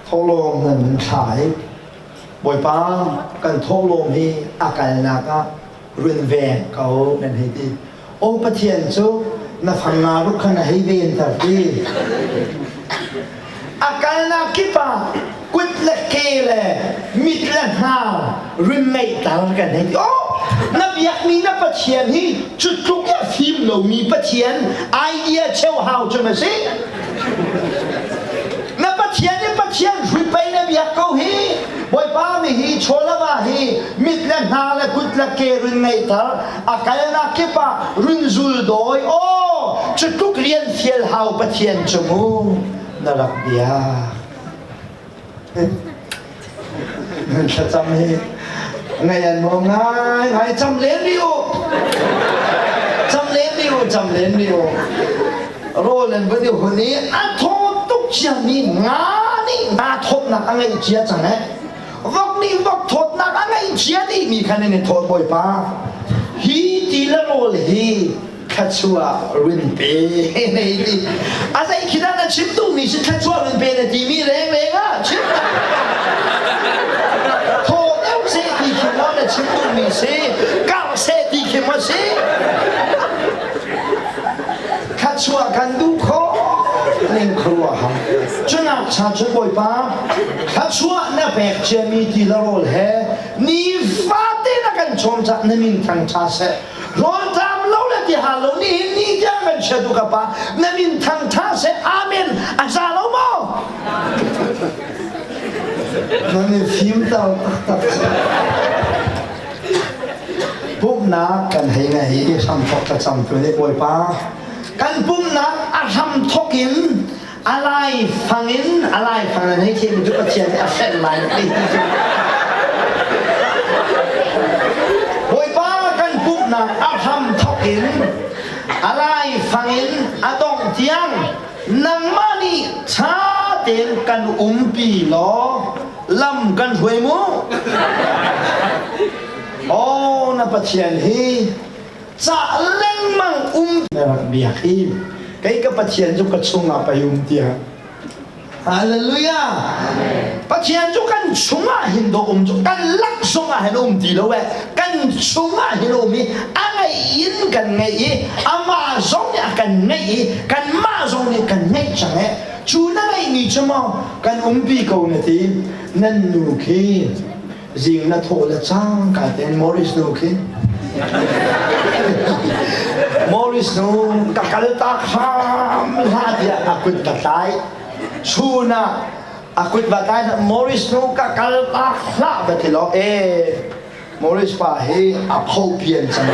Speaker 1: ทงลมนั่นมันขายบ่อยป้ากันทงลมที่อาการนักรุนแรงเขาเป็นให้ดีโอ้ประเทศจูน่าฟังนาลุกขนาดให้เวียนแต่ดีอาการนักกิปะกุดเล็กเกลมิดเล่นหาริมไม่ต่างกันให้โอ้นับอยากมีนับประเทียนที่จุดทุกอย่างฟิล์มเรามีประเทียนไอเดียเชี่ยวหาวจะมาสินับประเทียนนี่ประเทียนริมไปนับอยากเขาฮีบ่อยป้าไม่ฮีโชว์ละว่าฮีมิดเล่นหาและกุดเล็กเกริมไม่ต่างอาการนักกิปะริมจุลโดยโอ้จุดทุกเรียนเที่ยวหาวประเทียนจมูกน่ารักดีอ่ะมันจะจำให้ไงอันมองไงจำเล่นดิโอจำเล่นดิโอจำเล่นดิโอโรเล่นไปดิโอคนนี้อันทอตุกเชียนี่งานี่งาทบนักอะไรเชียจังไงวักนี่วักทบนักอะไรเชียนี่มีคะแนนทบบ่อยป้าฮีตีละโรเลยฮีคัตชัวรินเปย์นี่ดิอะไรคิดว่าชิมตุ้มนี่ชิคัตชัวรินเปย์เนี่ยที่มีแรงอ่ะชิมโทษแล้วเสียที่คิดว่าเนี่ยชิมตุ้มนี่เสียก้าวเสียที่คิดว่าเสียคัตชัวกันดูโคเล่นครัวฮะจนนักชาติบ่อยป้าคัตชัวน่ะแบกเจมีที่ละโรลเฮนี่ฟาเต้นักกันชมจัดนั่นมินทางชาเสรอนตามเราเลยที่หาเรานี่นี่จะมันเชื่อดูกับป้านั่นมินทางชาเสอาเมนอาซาเราโมนั่นนี่ฟิล์มเต่าตักปุ๊บนักกันให้ไงทำทอกจะจำตัวนี้บ่อยป้ากันปุ๊บนักอาทำทอกินอะไรฟังอินอะไรฟังนั้นให้เทียมจุกเชียนแต่เส้นลายนี่บ่อยป้ากันปุ๊บนักอาทำทอกินอะไรฟังอินอาต้องเทียงนังมานี่ชาเตียนกันปีล้อลำกันถวยมูโอ้นับประเทียนฮีจะเล่นมังเนี่ยเบียกีใครก็ประเทียนจุกกระชงไปเตียฮาเลลูยาประเทียนจุกันชงหินโดจุกันลักชงหินตีแล้วเว้กันชงหินมีอะไรยินกันไงอามาจงเนี่ยกันไงกันมาจงเนี่ยกันไงจังไงชูนั่นไงนี่ใช่ไหมกันปีเขาเนี่ยที่นั่นนูคีจิงน่ะโทษละจ้างกันเป็นมอริสนูคีมอริสนูกักลตาข้ามลาดีอากุดบัตายชูน่ะอากุดบัตายมอริสนูกักลตาข้าบัตรล้อมอริสป่าเฮอพอเพียนจัง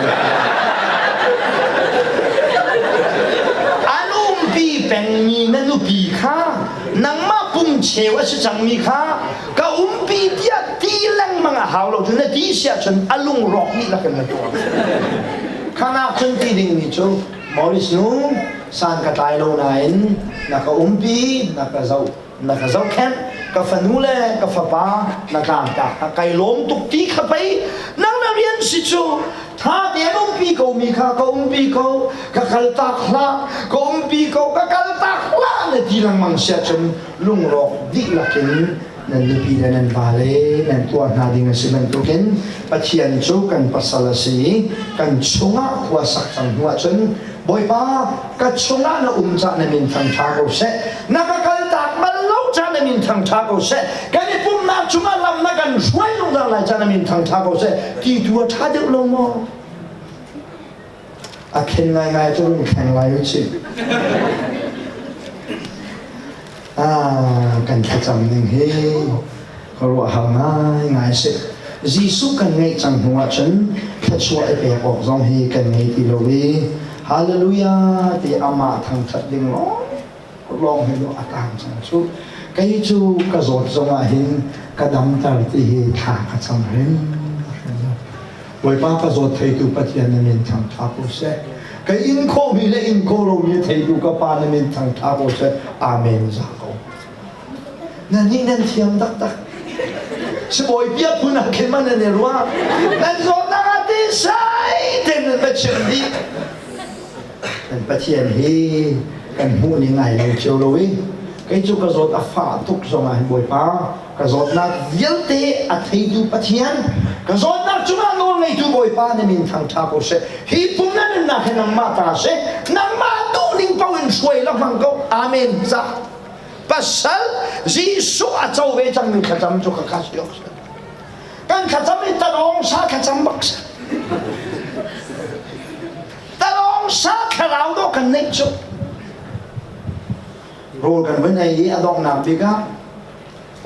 Speaker 1: ปีเป็นมีนั่นปีข้านังมาปุ่มเชวสิจังมีข้าก็ปีเดียตีแรงมังหาวเราจนตีเสียจนอารมณ์ร้อนนี่ละกันนะตัวขณะจนตีดิ่งนี่จู Morris nu san ka tai lo nain naka umpi naka zau ken ka fanule ka fapa naka ta kai lom tuk ti kha pai nang na rian si chu tha de umpi ko mi kha ko umpi ko ka kal ta khla ko umpi ko ka kal ta khla ne ti lang mang sia chen lung ro di la ken nan lipi nan vale nan tua na ding simen tu ken pathian chu kan pasala si kan chunga wa sak sang huwa chen boi pa ka chunga na cha na min thang tha ko se na ka kal ta mal lo cha na min thang tha ko se ka ni pum na chunga lam na kan shwai lo da la cha na min thang tha ko se ti tu tha de lo mo a ken ngai ngai chu khen lai chi kan kha cham ning he ko ro ha ngai se Gisu kan ngai chang huwa chen kha chua e pe ko zong he kan ngai ti lo we Hallelujah ti ama thang that ding lo long he lo atang chang chu kai chu ka zot zonga hin ka dam tar ti he tha ka cham ren boi pa ka zot thei tu pathian na min thang tha ko se kai in ko mi le in ko lo mi thei tu ka pa na min thang tha ko se amen za ko na ni nan thiam dak dak se boi pia puna ke man ne ruwa nan zot na ga ti sai ten na chen di kan pathian hi kan hu ni ngai lo cheu lo wi cái chú cái giọt pha thuốc rồi mà bồi pa cái giọt na viết te à thấy chú pathian cái giọt na chúng ta nói ngay chú bồi pa nên mình thằng cha cô sẽ hi pum na nên na cái nằm ma ta sẽ nằm ma tu linh bao in suy lắm bằng câu amen za pasal Giêsu à châu về trong mình khát chăm cho khát siêu kan khát chăm mình ta long sa khát chăm bạc ta long sa khát lao đó kan nên chú rồi gần với này ở đông nam bị các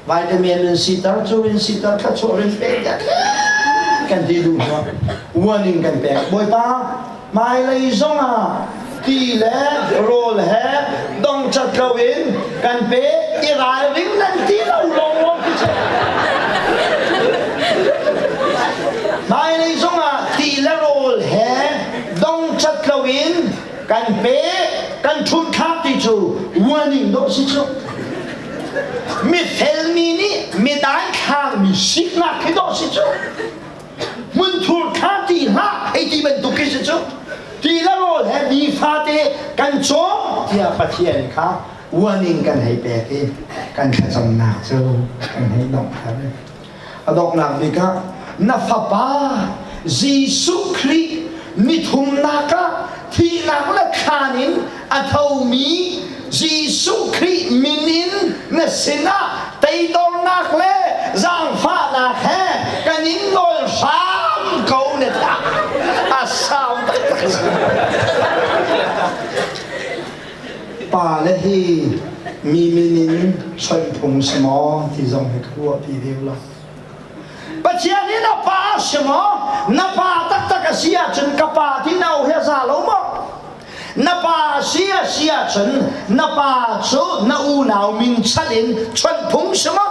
Speaker 1: vitamin in sitar cho in sitar các chỗ in bé chắc cần đi đủ rồi warning cần bé bôi pa mai lấy giống tỷ lệ rồi hè đông chặt cầu in cần bé Iran lính lần tí lâu lâu cái chứ mai lấy giống tỷ lệ rồi hè đông chặt cầu in cần bé kan chun khap ti chu warning do si chu mi fel mi ni mi dan khang mi sik na ke do si chu mun thur khap ti ha ai ti ben tu ke si chu ti la ro he di fa te kan chom ti a pathian kha warning kan hai pe ke kan kha cham na chu kan hai dong kha ne a dong na bi ka na fa pa Giêsu Christ mi thum na ka thì nào là khanin à thâu mi Giêsu Christ minin na sina tây đông nạc lệ giang pha nạc he cái nín ngồi sam câu này ta à sao bà lệ hi mi minin xuân phùng smó thì dòng cái cua thì đều là bà chia ni na pa smó na pa tak tak asia chen kapa ti nau he za lo mo na pa sia chen na pa chu na u nau min chalin chuan phung shma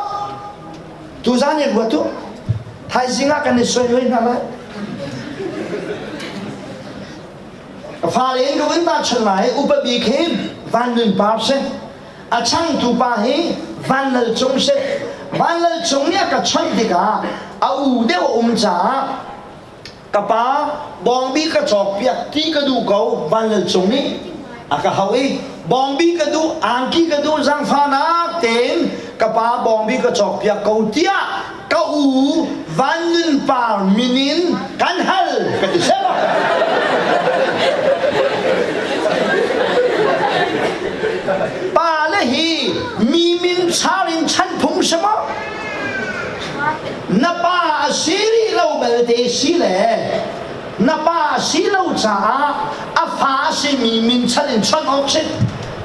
Speaker 1: tu za ni wa tu thai singa kan ni soi loi na la fa le ngo win ta chen lai u pa bi khem van lun pa se a chang tu pa he van lal chung se van lal chung ya ka chuan ti ka a u de cha kapa bong bi ka chok pia ti ka du ko van le chung ni aka hawi bong bi ka du ang ki ka du jang pha na ten kapa bong bi ka chok pia ko tia ka u van lun par minin kan hal ka ti sela pa le hi mi min charin chan phung sama na pa siri lo bel te sile na pa silo cha a fa se mi min chalin chan ok se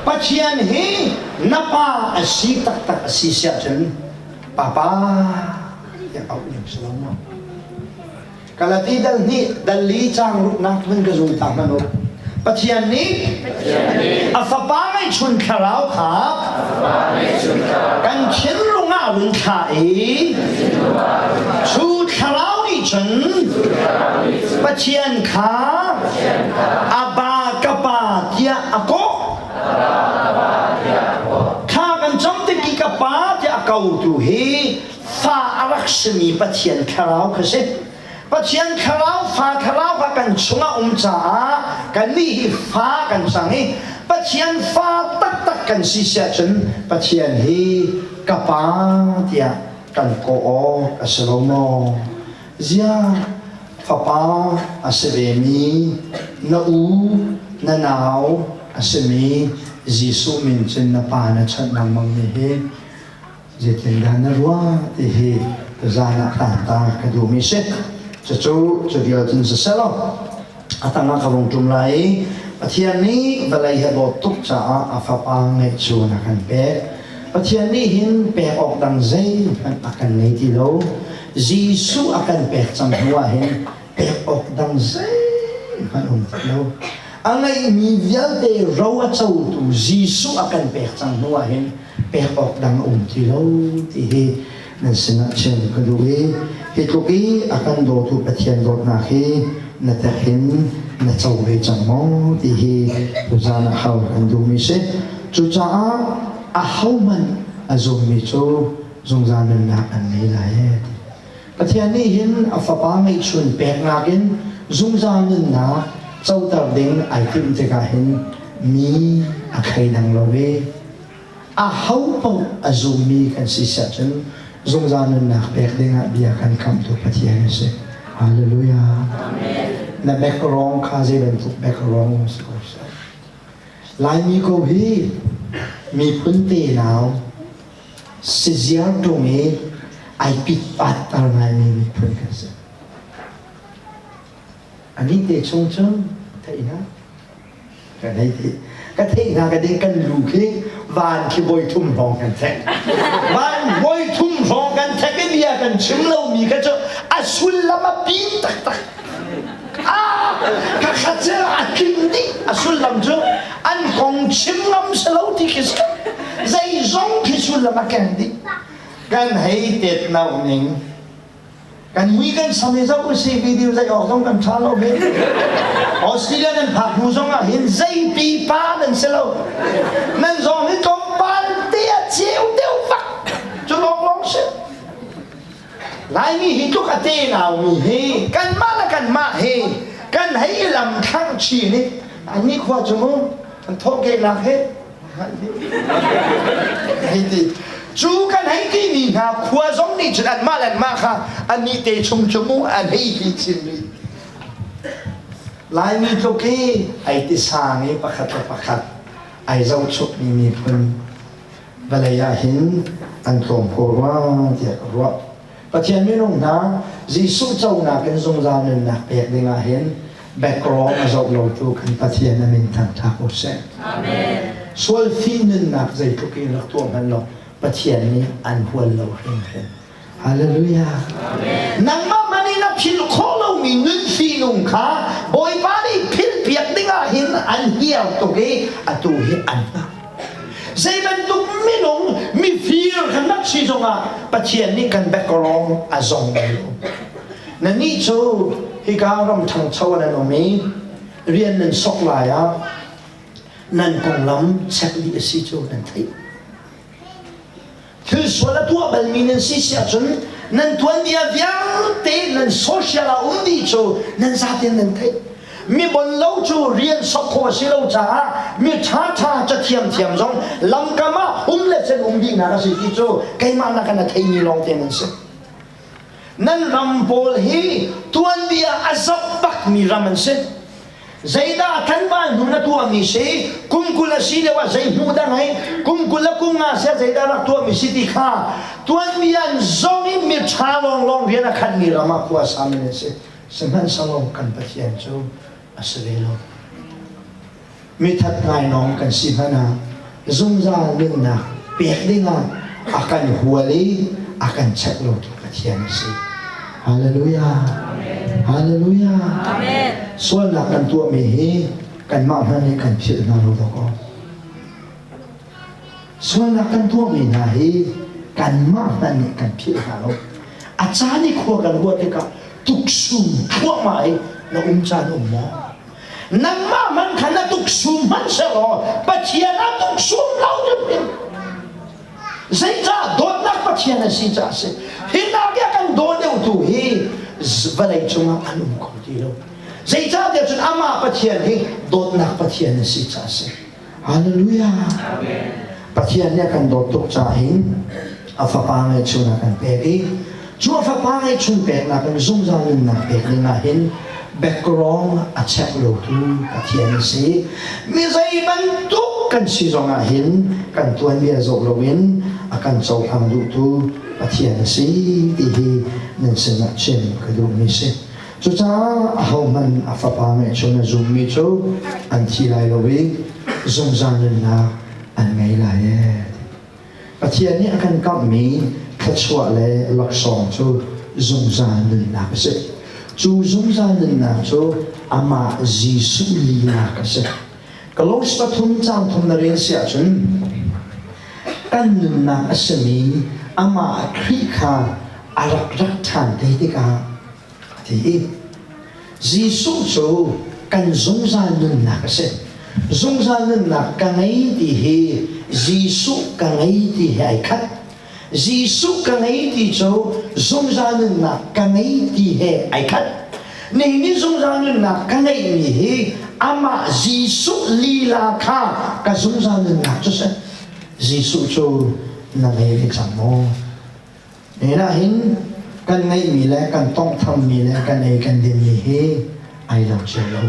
Speaker 1: pachian hi na pa si tak tak si sia chen papa ya au ni selama kalati dal ni dal li chang ru nak men ga zu ta mano pachian ni a fa pa mai chun kharau kha kan chin lu nga run kha e chu kharau ni chen pachian kha aba kapa tu hi fa arak semi pathian kharau khase pathian kharau fa kharau ka kan chunga cha kan ni fa kan sangi pathian fa tak kan si sia chen pathian hi kapa tia kan ko o asromo zia fa pa asevemi na u na nau asemi jisu min chen na pa na chan nang mang ni he je ten dan na ruwa ti he zana ta ka du mi se chu dia tin se selo atanga ka rong tum lai pathian ni balai ha bo tuk cha a fa pa ngai chu na kan pe pathian ni hin pe ok dang zai kan akan nei ti lo jisu akan pe chang huwa hin pe ok dang zai kan lo angai mi vial te rawa chau tu jisu akan pe chang huwa hin pe ok dang ti lo ti he nan sina chen ka du he to ki akan do tu pathian do na he na ta hin na chau ve chang mo ti hi tu zana hau kan du mi se chu cha a hau man a zum mi chu zung zan na an nei la he pathian ni hin a fa pa ngai chun pe na gen zung zan na chau tar ding ai tim te ka hin mi a khai nang lo ve a hau po a zum mi kan si sa chen zung zan na pe ding a bia kan kam tu pathian se hallelujah amen na background khaze ben tu background so lai mi ko hi mi phun te nào siziar to me ai pit pat tar nai mi phun ka se ani te chong chong thai na ka dai te ka thai na ka ding kan lu khi van khi boy thum rong kan thek van boy thum rong kan thek ke bia kan chim lo mi ka cho asul lama pin tak tak ka khatser akim di asul lam jo an kong chim lam selo ti kis zai zong ki sul lam kan di kan hai tet na ning kan wi kan same za ko se video zai ok dong kan thalo be Australia nan phak mu zong a hin zai pi pa nan selo nan zong hin kom pan tia chiu deu fak cho long se lai mi hi tu ka te nào mi he kan ma la kan ma he kan hai lam khang chi ni ani khwa chumo an thok ke la he hai ti chu kan hai ki ni na khwa zong ni chan ma lan ma kha ani te chung chumo an hei hi chin ni lai mi to ke ai ti sang ni pakhat ai zau chup ni mi phun balaya hin an thom ko wa ti ro pathian mi nong na jisu chau na kan zong za nen na pek dinga hen background azok lo tu kan pathian na min thang tha ko se amen sol fin nen na zai tu ki lak tu man lo pathian ni an hual lo hen hallelujah amen nang ma mani na phil kho lo mi nun fi nong kha boy pa ni phil piak dinga hin an hiao to ge atu hi an zai ban tu minong mi fear kan nak si zonga pathian ni kan background azong lo na ni cho hi ka ram thang chaw na no me rian nan sok la ya nan kong lam chak li si cho nan thai thu swala tu bal min si sia chun nan tuan dia viang te nan social a di cho nan za ten nan thai mi bon lo chu rian sok kho si lo cha mi tha cha thiam zong lam kama le chen di na ka si ki chu kai ma na kana thai ni long ten se nan ram pol hi tuan dia azok pak mi raman se zaida kan ba nu na tu mi se kum kula si le wa zai mu da ngai kum kula kum nga se zaida na tu mi si ti kha tuan mian zong mi tha long rian khan mi rama kwa samen se seman salong kan pathian chu asrelo mi that ngai nong kan si hana zum za ning na pek dinga akan huali akan chak lo tu pathian si hallelujah amen hallelujah amen so la kan tu mi hi kan ma na ni kan phil na lo ko so la kan tu mi na hi kan ma na ni kan phil na lo acha ni kho kan ho te ka tuk sum thua mai na chan mo nang ma man khana tuk sum man se lo pathian na tuk sum lo de zai cha dot nak pathian a si cha se hina ya kan do deu tu hi valai chunga anum ko ti lo zai cha de chun ama pathian hi dot nak pathian a si cha se hallelujah amen pathian ya kan dot tok cha hin afa pa ngai chuna kan pe ki chu afa pa ngai chun pe na kan zum za nin na pe ni na hin background a check lo tu pathian si mi zai ban tu kan si zonga hin kan tuan bia zok lo win akan chau am du tu pathian si ti hi nen se na chen ka du mi se chu cha ho man afa pa ngai chuna zum mi chu an thi lai lo wi zum za nin na an ngai lai ye pathian ni akan kam mi khachwa le lak song chu zum za nin na ka se chu zum za nin na chu ama jisu li na ka se kalos pathum chang thum na ren sia chun kan nin na asami ama khri kha arak rak than te ti ka ti jisu chu kan zum za nin na ka se zum za nin na ka ngai ti hi jisu ka ngai ti hai khat jisu ka ngai ti chu zum za nin na ka ngai ti he ai khat nei ni zum za nin na ka ngai ni hi ama jisu lila kha ka zum za nin na chu se jisu chu na ngai ve chang mo nei na hin kan ngai mi le kan tong tham mi le kan nei kan dim mi hi ai lo che lo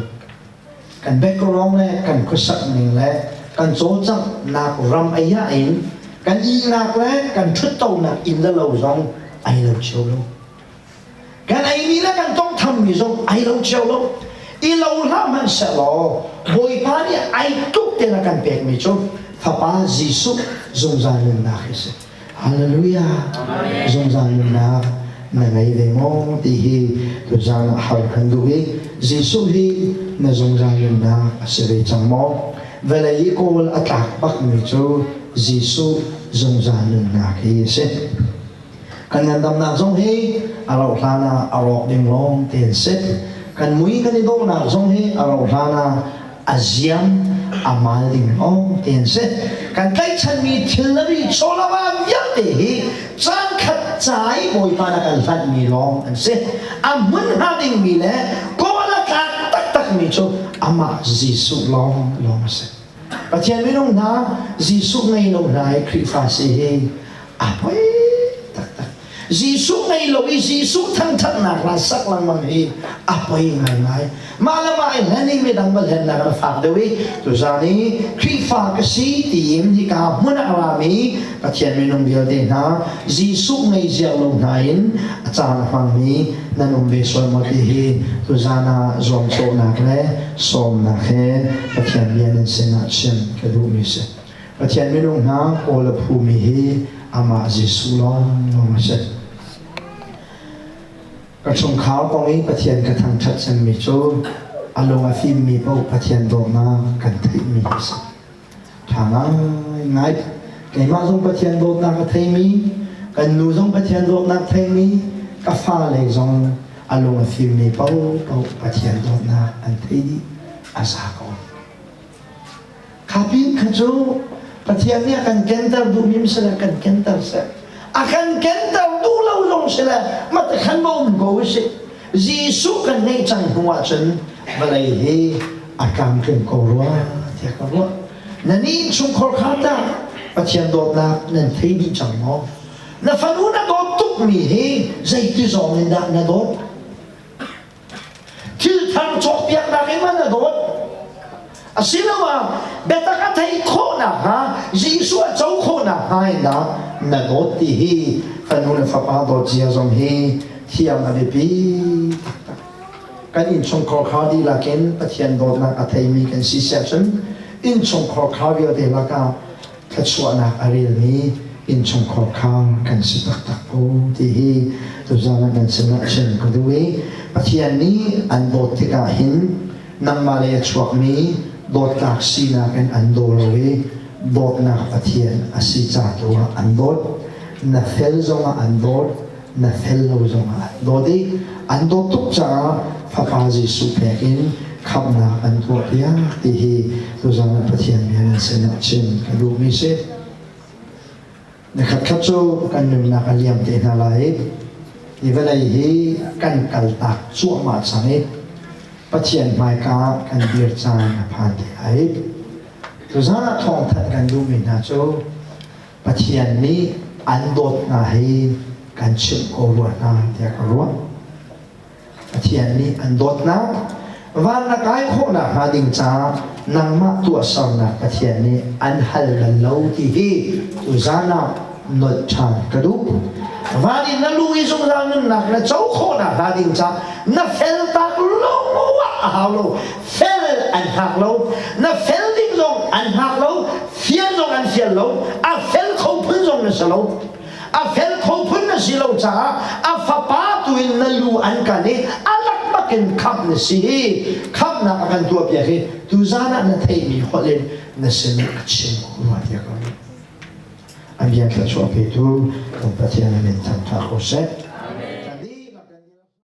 Speaker 1: kan background le kan kusak ning le kan zo chang na ko ram aya in kan i nak le kan thut tau nak in la lo zong ai lo che lo kan ai mi le kan tong tham mi zong ai lo che lo i lo la man sa lo boi pa ni ai tuk te na kan pek mi chu fa pa jisu zong za nin na khise hallelujah zong za nin na na ngai ve mo ti hi tu za na har kan du hi jisu hi na zong za nin na asere chang mo vela yi ko atak pak mi chu jisu zong za nin na khi se kan ngandam na zong hi aro hlana aro ding long ten se kan mui kan do na zong hi aro hlana aziam amal ding long ten se kan kai chan mi thilari cholama ya te hi chan khat chai boi pa na kan phat mi long an se amun ha ding mi le ko la ka tak tak mi chu ama jisu long long se pathian mi long na jisu ngai lo nai khri fa se hi apoi jisu ngai lo i jisu thang thang na la sak lang mang hi apoi ngai ngai malama ai lani me dang bal hen na ka fa de wi tu zani khri fa ka si ti im ni ka mun ara mi pathian mi nong bia de na jisu ngai zia lo nain achang phang mi na nong be so mo ti hi tu zana zom so na kle som na khe pathian mi nen se na chen ka du mi se pathian mi nong na ko la phu mi hi ama jisu long long se ka chung khao ko ngai pathian ka thang that san mi chu along a phim mi po pathian do na kan thei mi se thanga ngai kai ma zong pathian do na ka thei mi kan nu zong pathian do na thei mi ka fa le zong along a phim mi po pathian do na an thei di asa ko kapin ka chu pathian ni akan kentar du mim sila kan kentar sa akan kentar du lau long sila matakhan mo go si jisu kan nei chang huwa chen balai he akam ken ko ruwa tia ka ruwa nani chung khor khata pathian do na nen thei di chang mo na fanu na do tuk mi he zai ti zong ni da na do til thang chok piak na ke man na do asinawa beta ka thei kho na ha jisu a chau kho na hai na do ti hi fanu na fa pa do chia zong hi thiam na bi kan in chung kho kha di la ken pathian do na a thei mi kan si section in chung kho kha vi de la ka thachwa na aril mi in chung kho kha kan si tak tak po ti hi tu zana kan sena chen ko duwe pathian ni an do ti ka hin nang ma le chuak mi dot tak si na kan an do lowe dot na pathian asi cha to an dot na fel zonga an dot na fel lo zonga dodi an dot tuk cha fa pa ji su pe in khap na an to ya ti hi tu zana pathian mi an sena chen ka du mi se นะครับครับโจกันหนึ่งนักเลี้ยงเตนอะไรอีเวลาฮีกันกัลตักชั่วมาสังเกตปัจเจียนหมายกากันเบียร์จานผ่านที่ไอ้ตัวซาทองทัดกันดูมินาโจปัจเจียนนี้อันโดดนาฮีกันชิมโอรัวนาเดียกรัวปัจเจียนนี้อันโดดนาวันนักไอ้คนน่ะหาดิ่งจ้านังมาตัวสาวน่ะปัจเจียนนี้อันฮัลกันเล่าที่ฮีตัวซาน่ะนดชานกระดูกวันนี้นั่นลูกอีสงสารนั่นนักนั่นเจ้าคนน่ะหาดิ่งจ้านั่นเฟลตักลงวะฮาโลเฟลอันหักโลนั่นเฟลดิ่งลงอันหักโลเฟียลงอันเฟียลโลอ่ะเฟลเขาพึ่งลงนั่นสิโลอ่ะเฟลเขาพึ่งนั่นสิโลจ้าอ่ะฟ้าป้าตัวนั่นลูอันกันนี่อัลลักมากินขับนั่นสิขับนักกันตัวเปียกตัวซาน่ะนั่นเทมีคนเล่นนั่นสินักชิมหัวเดียวกันอันเบียร์แค่ชอบไปดูตรงประเทศนั้นเป็นทางทางโคเซ